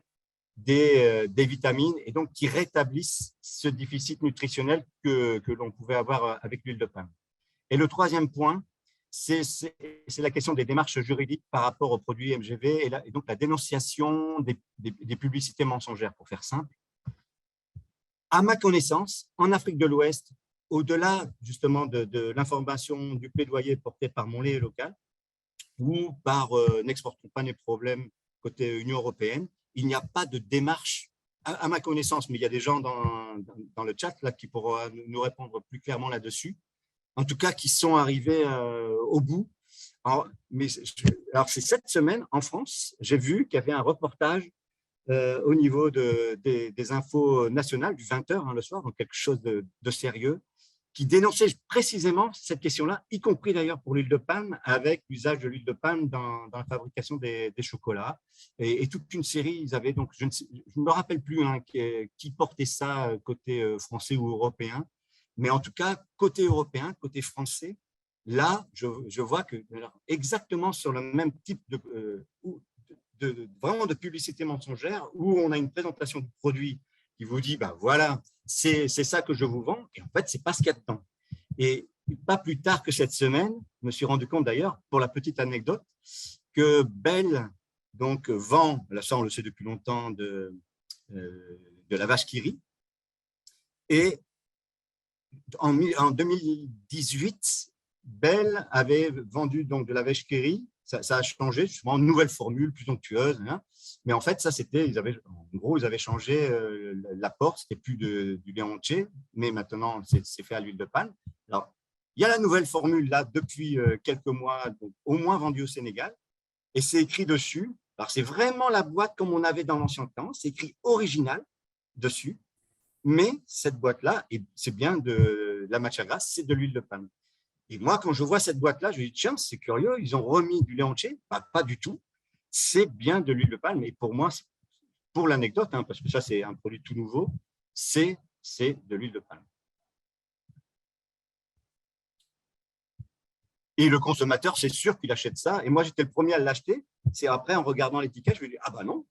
des vitamines et donc qui rétablissent ce déficit nutritionnel que l'on pouvait avoir avec l'huile de palme. Et le troisième point, c'est la question des démarches juridiques par rapport aux produits MGV et donc la dénonciation des publicités mensongères, pour faire simple. À ma connaissance, en Afrique de l'Ouest, au-delà justement de l'information du plaidoyer porté par Mon lait local ou par N'exportons pas nos problèmes côté Union européenne, il n'y a pas de démarche, à ma connaissance, mais il y a des gens dans le chat là, qui pourront nous répondre plus clairement là-dessus, en tout cas qui sont arrivés au bout. Alors, c'est cette semaine en France, j'ai vu qu'il y avait un reportage au niveau des infos nationales du 20h le soir, donc quelque chose de sérieux, qui dénonçait précisément cette question-là, y compris d'ailleurs pour l'huile de palme, avec l'usage de l'huile de palme dans la fabrication des chocolats. Et toute une série, ils avaient donc, je ne me rappelle plus qui portait ça côté français ou européen, mais en tout cas, côté européen, côté français, là, je vois que exactement sur le même type vraiment de publicité mensongère, où on a une présentation du produit qui vous dit, ben voilà, c'est ça que je vous vends, et en fait, ce n'est pas ce qu'il y a dedans. Et pas plus tard que cette semaine, je me suis rendu compte d'ailleurs, pour la petite anecdote, que Bell donc, vend, là ça on le sait depuis longtemps, de la vache qui rit, et en 2018, Bell avait vendu donc de la vache qui rit. Ça a changé, souvent une nouvelle formule plus onctueuse, hein. Mais en fait, ça c'était, ils avaient changé l'apport, c'était plus du lait entier, mais maintenant c'est fait à l'huile de palme. Alors, il y a la nouvelle formule là depuis quelques mois, donc, au moins vendue au Sénégal, et c'est écrit dessus. Alors c'est vraiment la boîte comme on avait dans l'ancien temps, c'est écrit original dessus, mais cette boîte-là, c'est bien de la matière grasse, c'est de l'huile de palme. Et moi, quand je vois cette boîte-là, je me dis, tiens, c'est curieux, ils ont remis du lait entier. Pas du tout. C'est bien de l'huile de palme. Et pour moi, pour l'anecdote, hein, parce que ça, c'est un produit tout nouveau, c'est de l'huile de palme. Et le consommateur, c'est sûr qu'il achète ça. Et moi, j'étais le premier à l'acheter. C'est après, en regardant l'étiquette, je me dis, ah bah non,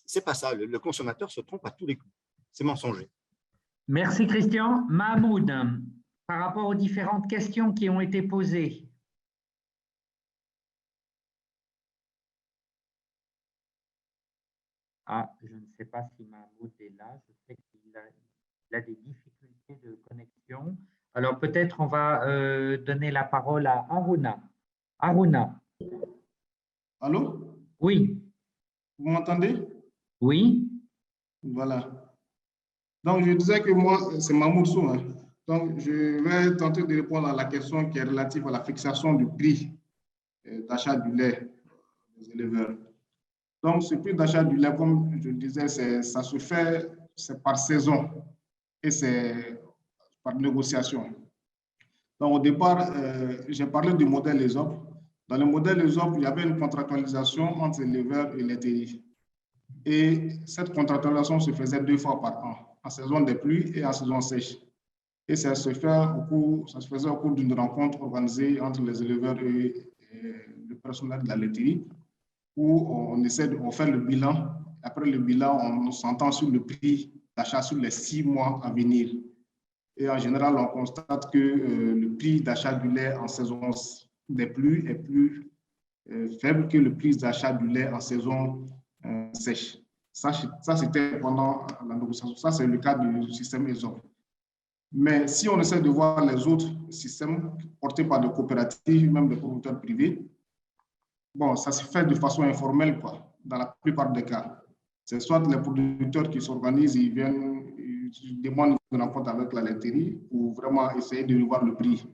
c'est pas ça. Le consommateur se trompe à tous les coups. C'est mensonger. Merci Christian. Mahmoud, par rapport aux différentes questions qui ont été posées. Ah, je ne sais pas si Mahmoud est là. Je sais qu'il a des difficultés de connexion. Alors peut-être on va donner la parole à Aruna. Aruna. Allô? Oui. Vous m'entendez? Oui. Voilà. Donc, je disais que moi, c'est Mahmoud Sou, hein. Donc, je vais tenter de répondre à la question qui est relative à la fixation du prix d'achat du lait des éleveurs. Donc, ce prix d'achat du lait, comme je le disais, ça se fait, c'est par saison et c'est par négociation. Donc, au départ, j'ai parlé du modèle ESOP. Dans le modèle ESOP, il y avait une contractualisation entre éleveurs et laiteries. Et cette contractualisation se faisait 2 fois par an, en saison des pluies et en saison sèche. Et ça se faisait au cours d'une rencontre organisée entre les éleveurs et le personnel de la laiterie, où on fait le bilan. Après le bilan, on s'entend sur le prix d'achat sur les 6 mois à venir. Et en général, on constate que le prix d'achat du lait en saison des pluies est plus faible que le prix d'achat du lait en saison sèche. Ça c'était pendant la négociation. Ça, c'est le cas du système ESOP. Mais si on essaie de voir les autres systèmes portés par des coopératives, même des producteurs privés, bon, ça se fait de façon informelle, quoi, dans la plupart des cas. C'est soit les producteurs qui s'organisent, ils viennent, ils demandent une rencontre avec la laiterie pour vraiment essayer de revoir le prix.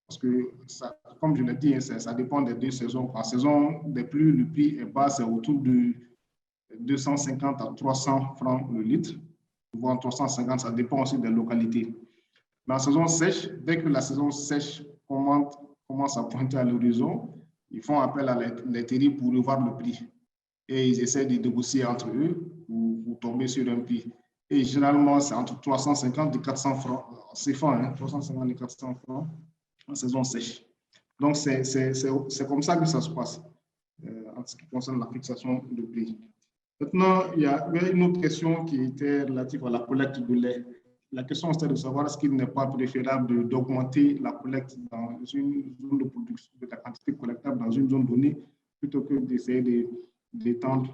Parce que, ça, comme je l'ai dit, ça dépend des 2 saisons. En saison des pluies, le prix est bas, c'est autour de 250 à 300 francs le litre, voire 350, ça dépend aussi des localités. Mais en saison sèche, dès que la saison sèche commence à pointer à l'horizon, ils font appel à la laiterie pour revoir le prix. Et ils essaient de négocier entre eux pour tomber sur un prix. Et généralement, c'est entre 350 et 400 francs. C'est fin, hein, 350 et 400 francs en saison sèche. Donc, c'est comme ça que ça se passe en ce qui concerne la fixation du prix. Maintenant, il y avait une autre question qui était relative à la collecte de lait. La question, c'est de savoir est-ce qu'il n'est pas préférable d'augmenter la collecte dans une zone de production, de la quantité collectable dans une zone donnée, plutôt que d'essayer d'étendre,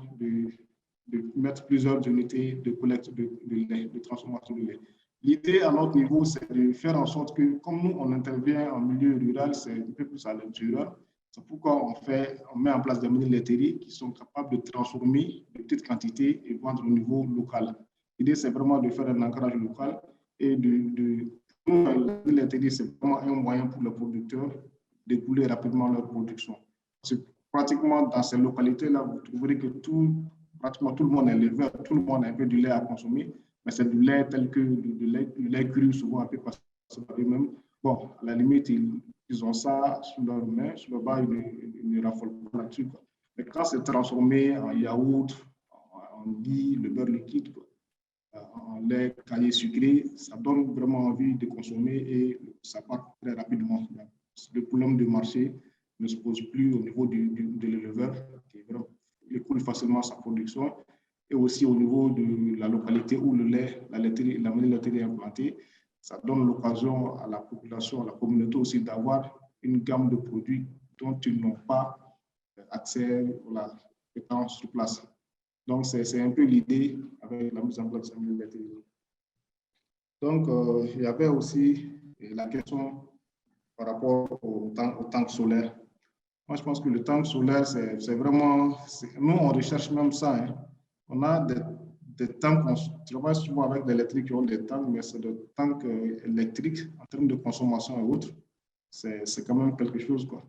mettre plusieurs unités de collecte de lait, de transformation de lait. L'idée à notre niveau, c'est de faire en sorte que, comme nous, on intervient en milieu rural, c'est un peu plus à l'intérieur. C'est pourquoi on met en place des mini-laiteries qui sont capables de transformer de petites quantités et vendre au niveau local. L'idée, c'est vraiment de faire un ancrage local et la mini-laiterie, c'est vraiment un moyen pour les producteurs d'écouler rapidement leur production. Pratiquement dans ces localités-là, vous trouverez que pratiquement tout le monde est éleveur, tout le monde a un peu du lait à consommer, mais c'est du lait tel que du lait cru, souvent un peu passé par eux-mêmes. Bon, à la limite, ils ont ça sous leurs mains, sous leur bas, ils ne raffolent pas là-dessus. Mais quand c'est transformé en yaourt, en ghee, le beurre liquide, en lait caillé sucré, ça donne vraiment envie de consommer et ça part très rapidement. Le problème du marché ne se pose plus au niveau de l'éleveur, qui écoule facilement sa production, et aussi au niveau de la localité où le lait, la mini-laiterie est implantée. Ça donne l'occasion à la population, à la communauté aussi d'avoir une gamme de produits dont ils n'ont pas accès étant sur place. Donc, c'est un peu l'idée avec la mise en place de la mini-laiterie. Donc, il y avait aussi la question par rapport au tank solaire. Moi, je pense que le tank solaire, c'est vraiment... Nous, on recherche même ça. Hein. On a des tanks, on travaille souvent avec des électriques qui ont des tanks, mais c'est des tanks électriques en termes de consommation et autres. C'est quand même quelque chose, quoi.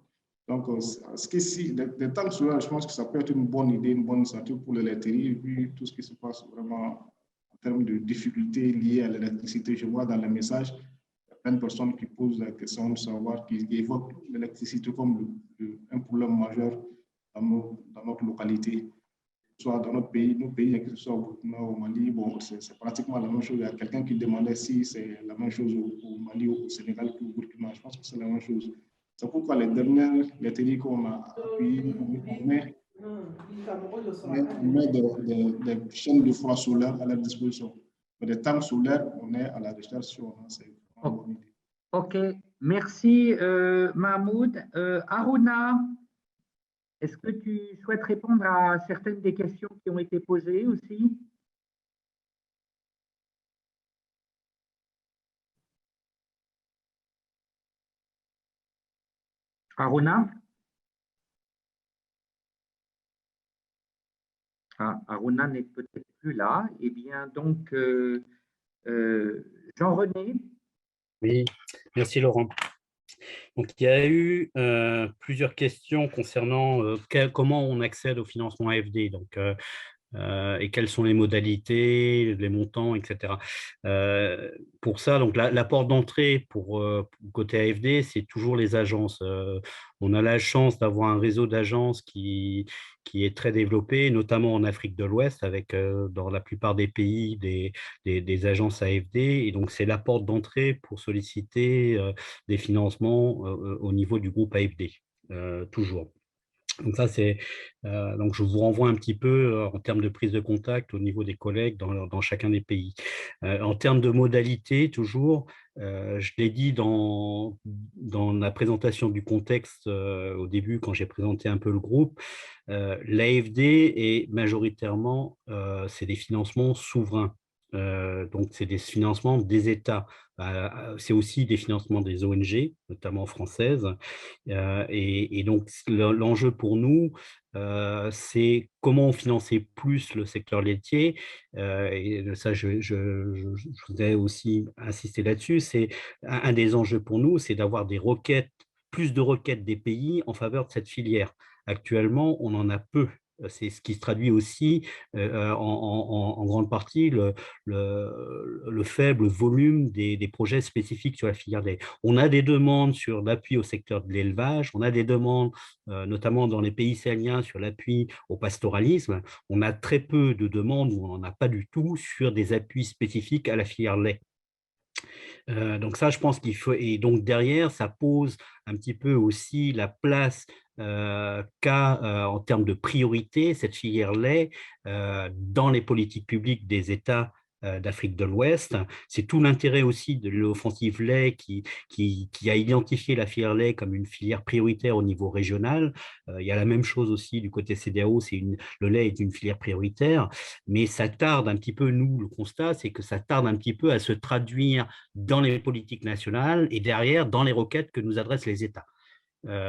Donc, des tanks solaires, je pense que ça peut être une bonne idée, une bonne initiative pour l'électricité, vu tout ce qui se passe vraiment en termes de difficultés liées à l'électricité. Je vois dans les messages, il y a plein de personnes qui posent la question de savoir, qui évoquent l'électricité comme un problème majeur dans notre localité. Soit dans notre pays, nos pays, que ce soit au Burkina ou au Mali, bon, c'est pratiquement la même chose. Il y a quelqu'un qui demandait si c'est la même chose au Mali ou au Sénégal qu'au Burkina. Je pense que c'est la même chose. C'est pourquoi les dernières laiteries qu'on a appuyées, on met des chaînes de froid solaire à leur disposition. Mais des tanks solaires, on est à la recherche sur c'est une bonne idée. OK, merci Mahmoud. Aruna, est-ce que tu souhaites répondre à certaines des questions qui ont été posées aussi? Aruna? Aruna n'est peut-être plus là. Eh bien, donc, Jean-René? Oui, merci Laurent. Donc, il y a eu plusieurs questions concernant comment on accède au financement AFD. Donc, et quelles sont les modalités, les montants, etc. Pour ça, donc la porte d'entrée pour côté AFD, c'est toujours les agences. On a la chance d'avoir un réseau d'agences qui est très développé, notamment en Afrique de l'Ouest, avec dans la plupart des pays des agences AFD. Et donc, c'est la porte d'entrée pour solliciter des financements au niveau du groupe AFD, toujours. Donc ça, donc je vous renvoie un petit peu en termes de prise de contact au niveau des collègues dans chacun des pays. En termes de modalités, toujours, je l'ai dit dans la présentation du contexte au début, quand j'ai présenté un peu le groupe, l'AFD est majoritairement, c'est des financements souverains. Donc, c'est des financements des États. C'est aussi des financements des ONG, notamment françaises. Et donc, l'enjeu pour nous, c'est comment financer plus le secteur laitier. Et ça, je voudrais aussi insister là-dessus. C'est un des enjeux pour nous, c'est d'avoir plus de requêtes des pays en faveur de cette filière. Actuellement, on en a peu. C'est ce qui se traduit aussi en grande partie le faible volume des projets spécifiques sur la filière lait. On a des demandes sur l'appui au secteur de l'élevage, on a des demandes notamment dans les pays sahéliens sur l'appui au pastoralisme. On a très peu de demandes, ou on n'en a pas du tout, sur des appuis spécifiques à la filière lait. Donc ça, je pense qu'il faut, et donc derrière, ça pose un petit peu aussi la place qu'a en termes de priorité cette filière lait dans les politiques publiques des États d'Afrique de l'Ouest. C'est tout l'intérêt aussi de l'offensive lait qui a identifié la filière lait comme une filière prioritaire au niveau régional. Il y a la même chose aussi du côté CEDEAO, le lait est une filière prioritaire, mais ça tarde un petit peu, nous, le constat, c'est que ça tarde un petit peu à se traduire dans les politiques nationales et derrière dans les requêtes que nous adressent les États.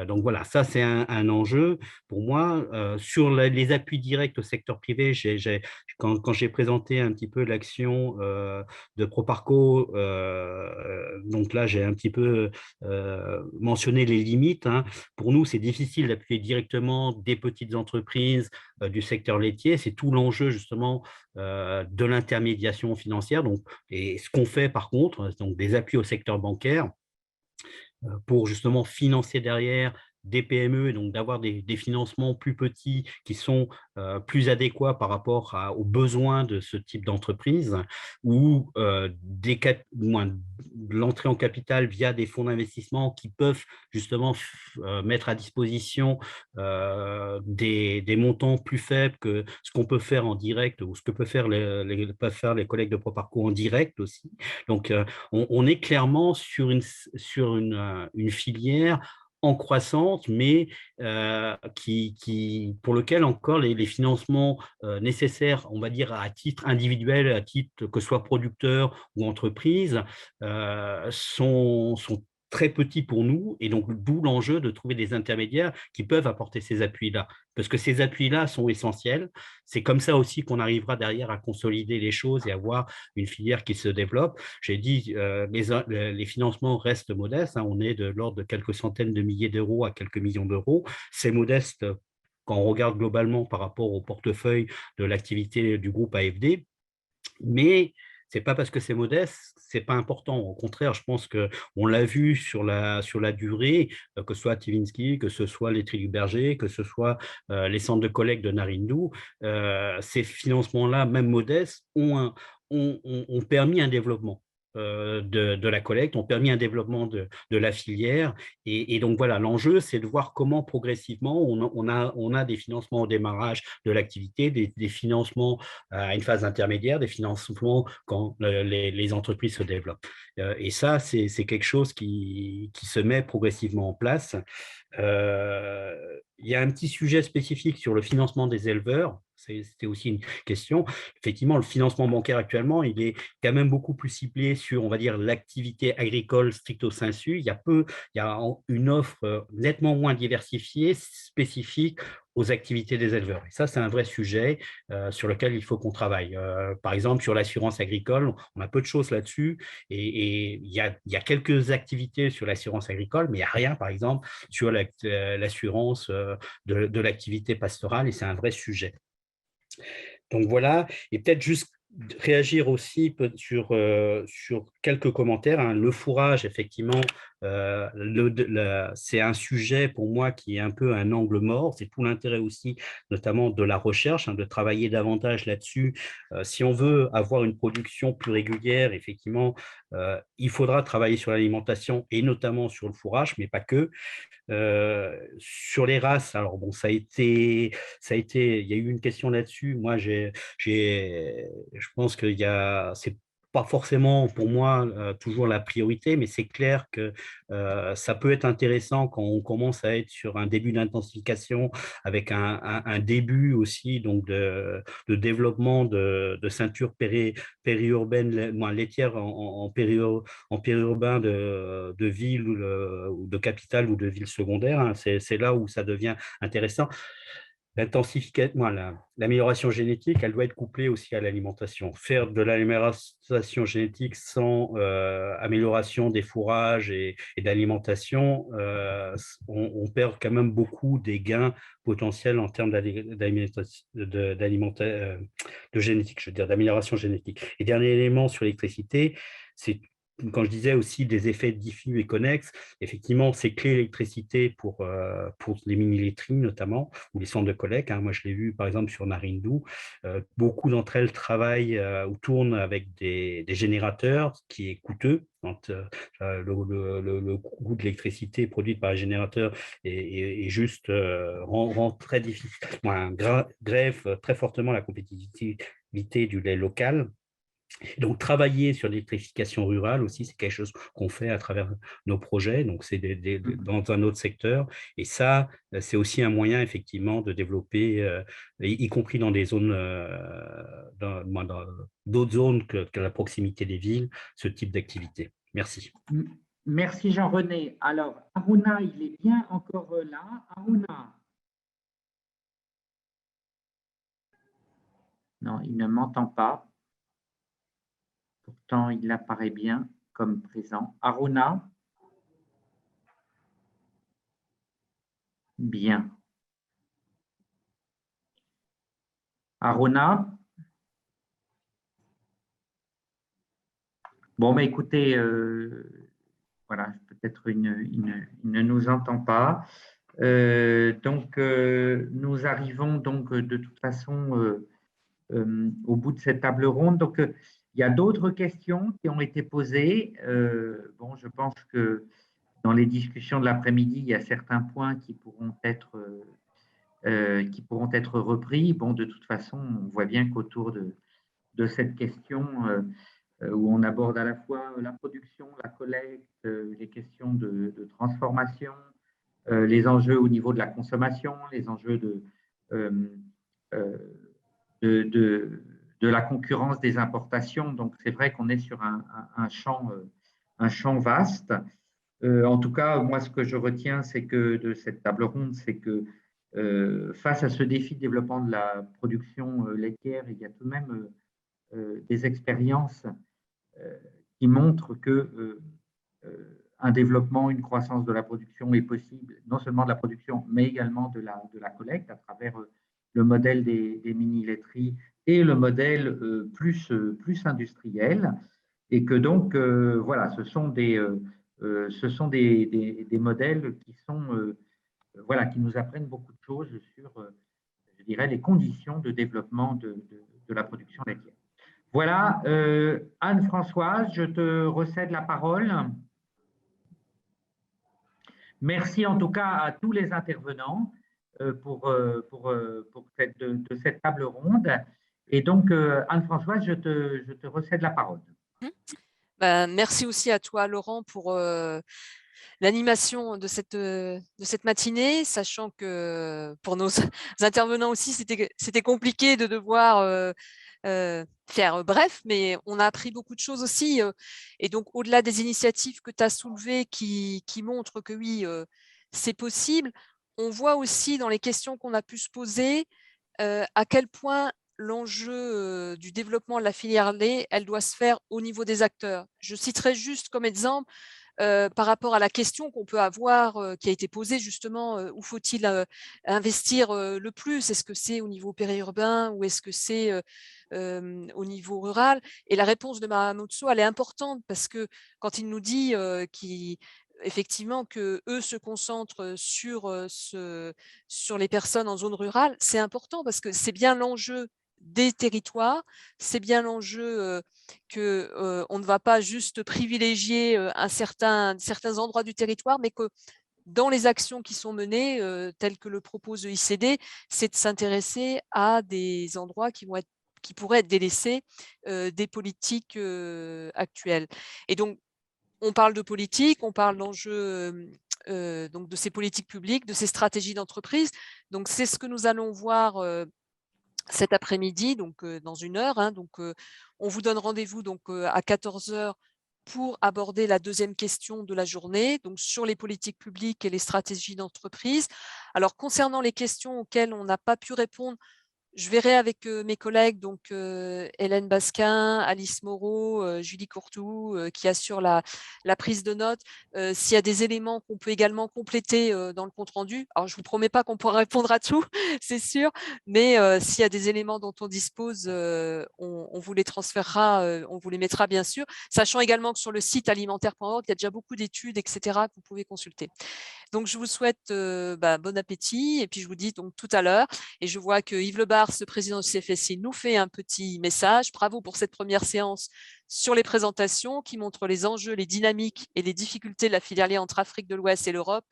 Donc voilà, ça c'est un enjeu pour moi. Sur les appuis directs au secteur privé, quand j'ai présenté un petit peu l'action de Proparco, donc là j'ai un petit peu mentionné les limites, hein. Pour nous, c'est difficile d'appuyer directement des petites entreprises du secteur laitier. C'est tout l'enjeu justement de l'intermédiation financière. Donc, et ce qu'on fait par contre, donc des appuis au secteur bancaire, pour justement financer derrière des PME et donc d'avoir des financements plus petits qui sont plus adéquats par rapport aux besoins de ce type d'entreprise, ou l'entrée en capital via des fonds d'investissement qui peuvent justement mettre à disposition des montants plus faibles que ce qu'on peut faire en direct ou ce que peuvent faire les collègues de Proparco en direct aussi. Donc, on est clairement sur une filière en croissance, mais pour lequel encore les financements nécessaires, on va dire à titre individuel, à titre que ce soit producteur ou entreprise, sont très petits pour nous, et donc d'où l'enjeu de trouver des intermédiaires qui peuvent apporter ces appuis-là, parce que ces appuis-là sont essentiels. C'est comme ça aussi qu'on arrivera derrière à consolider les choses et avoir une filière qui se développe. J'ai dit, les financements restent modestes, hein, on est de l'ordre de quelques centaines de milliers d'euros à quelques millions d'euros. C'est modeste quand on regarde globalement par rapport au portefeuille de l'activité du groupe AFD, mais ce n'est pas parce que c'est modeste, ce n'est pas important. Au contraire, je pense qu'on l'a vu sur la durée, que ce soit Tivinsky, que ce soit les Tri du Berger, que ce soit les centres de collecte de Narindou, ces financements-là, même modestes, ont permis un développement de la collecte, ont permis un développement de la filière. Et donc voilà, l'enjeu, c'est de voir comment progressivement on a des financements au démarrage de l'activité, des financements à une phase intermédiaire, des financements quand les entreprises se développent. Et ça, c'est quelque chose qui se met progressivement en place. Il y a un petit sujet spécifique sur le financement des éleveurs. C'était aussi une question. Effectivement, le financement bancaire actuellement, il est quand même beaucoup plus ciblé sur, on va dire, l'activité agricole stricto sensu. Il y a une offre nettement moins diversifiée, spécifique aux activités des éleveurs. Et ça, c'est un vrai sujet sur lequel il faut qu'on travaille. Par exemple, sur l'assurance agricole, on a peu de choses là-dessus. Et il y a quelques activités sur l'assurance agricole, mais il n'y a rien, par exemple, sur l'assurance de l'activité pastorale, et c'est un vrai sujet. Donc voilà, et peut-être juste réagir aussi sur quelques commentaires, hein. Le fourrage, effectivement, c'est un sujet pour moi qui est un peu un angle mort. C'est tout l'intérêt aussi, notamment de la recherche, hein, de travailler davantage là-dessus. Si on veut avoir une production plus régulière, effectivement, il faudra travailler sur l'alimentation et notamment sur le fourrage, mais pas que. Sur les races, alors bon, il y a eu une question là-dessus. Moi, je pense que c'est pas forcément pour moi toujours la priorité, mais c'est clair que ça peut être intéressant quand on commence à être sur un début d'intensification, avec un début aussi donc de développement de ceintures périurbaines, laitières en périurbain de ville ou de capitale ou de ville secondaire, hein. C'est là où ça devient intéressant. L'amélioration génétique, elle doit être couplée aussi à l'alimentation. Faire de l'amélioration génétique sans amélioration des fourrages et d'alimentation, on perd quand même beaucoup des gains potentiels en termes de génétique, je veux dire, d'amélioration génétique. Et dernier élément sur l'électricité, c'est, quand je disais aussi des effets diffus et connexes, effectivement, ces clés d'électricité pour les mini-laiteries notamment, ou les centres de collecte, hein. Moi, je l'ai vu par exemple sur Narindou, beaucoup d'entre elles travaillent ou tournent avec des générateurs, ce qui est coûteux. Quand le coût de l'électricité produite par les générateurs est juste rend très difficile, grève très fortement la compétitivité du lait local. Donc, travailler sur l'électrification rurale aussi, c'est quelque chose qu'on fait à travers nos projets. Donc, c'est dans un autre secteur. Et ça, c'est aussi un moyen, effectivement, de développer, y compris dans des zones, dans d'autres zones que la proximité des villes, ce type d'activité. Merci. Merci Jean-René. Alors, Aruna, il est bien encore là. Aruna. Non, il ne m'entend pas. Pourtant, il apparaît bien comme présent. Aruna. Bien. Aruna. Bon, mais écoutez, voilà, peut-être il ne nous entend pas. Donc, nous arrivons donc de toute façon au bout de cette table ronde. Donc, il y a d'autres questions qui ont été posées. Bon, je pense que dans les discussions de l'après-midi, il y a certains points qui pourront être repris. Bon, de toute façon, on voit bien qu'autour de cette question où on aborde à la fois la production, la collecte, les questions de transformation, les enjeux au niveau de la consommation, les enjeux de la concurrence des importations. Donc, c'est vrai qu'on est sur un champ vaste. En tout cas, moi, ce que je retiens, c'est que de cette table ronde, c'est que face à ce défi de développement de la production laitière, il y a tout de même des expériences qui montrent que un développement, une croissance de la production est possible, non seulement de la production, mais également de la collecte à travers le modèle des mini-laiteries et le modèle plus industriel. Et que donc, voilà, ce sont des modèles qui sont, voilà, qui nous apprennent beaucoup de choses sur, je dirais, les conditions de développement de la production laitière. Voilà, Anne-Françoise, je te recède la parole. Merci en tout cas à tous les intervenants pour cette table ronde. Et donc, Anne-Françoise, je te recède la parole. Merci aussi à toi, Laurent, pour l'animation de cette matinée, sachant que pour nos intervenants aussi, c'était compliqué de devoir faire bref, mais on a appris beaucoup de choses aussi. Et donc, au-delà des initiatives que tu as soulevées qui montrent que oui, c'est possible, on voit aussi dans les questions qu'on a pu se poser à quel point l'enjeu du développement de la filière lait, elle doit se faire au niveau des acteurs. Je citerai juste comme exemple par rapport à la question qu'on peut avoir, qui a été posée justement, où faut-il investir le plus? Est-ce que c'est au niveau périurbain ou est-ce que c'est au niveau rural? Et la réponse de Mahamotso, elle est importante parce que quand il nous dit effectivement que eux se concentrent sur les personnes en zone rurale, c'est important parce que c'est bien l'enjeu des territoires, c'est bien l'enjeu qu'on ne va pas juste privilégier certains endroits du territoire, mais que dans les actions qui sont menées, telles que le propose le ICD, c'est de s'intéresser à des endroits qui pourraient être délaissés des politiques actuelles. Et donc, on parle de politique, on parle d'enjeux donc de ces politiques publiques, de ces stratégies d'entreprise. Donc, c'est ce que nous allons voir cet après-midi, donc dans 1 heure. Hein, donc, on vous donne rendez-vous donc à 14 h pour aborder la deuxième question de la journée, donc sur les politiques publiques et les stratégies d'entreprise. Alors, concernant les questions auxquelles on n'a pas pu répondre, je verrai avec mes collègues, donc Hélène Basquin, Alice Moreau, Julie Courtou, qui assurent la prise de notes, s'il y a des éléments qu'on peut également compléter dans le compte-rendu. Alors, je ne vous promets pas qu'on pourra répondre à tout, c'est sûr, mais s'il y a des éléments dont on dispose, on vous les transférera, on vous les mettra bien sûr, sachant également que sur le site alimentaire.org, il y a déjà beaucoup d'études, etc., que vous pouvez consulter. Donc, je vous souhaite bon appétit et puis je vous dis donc tout à l'heure. Et je vois que Yves Lebars, le président du CFSI, nous fait un petit message. Bravo pour cette première séance sur les présentations qui montrent les enjeux, les dynamiques et les difficultés de la filière lait entre Afrique de l'Ouest et l'Europe.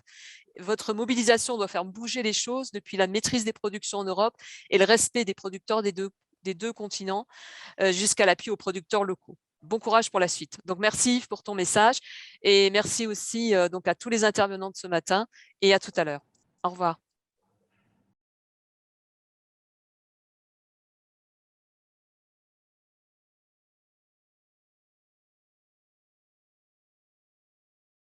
Votre mobilisation doit faire bouger les choses depuis la maîtrise des productions en Europe et le respect des producteurs des des deux continents jusqu'à l'appui aux producteurs locaux. Bon courage pour la suite. Donc, merci Yves pour ton message et merci aussi donc à tous les intervenants de ce matin et à tout à l'heure. Au revoir.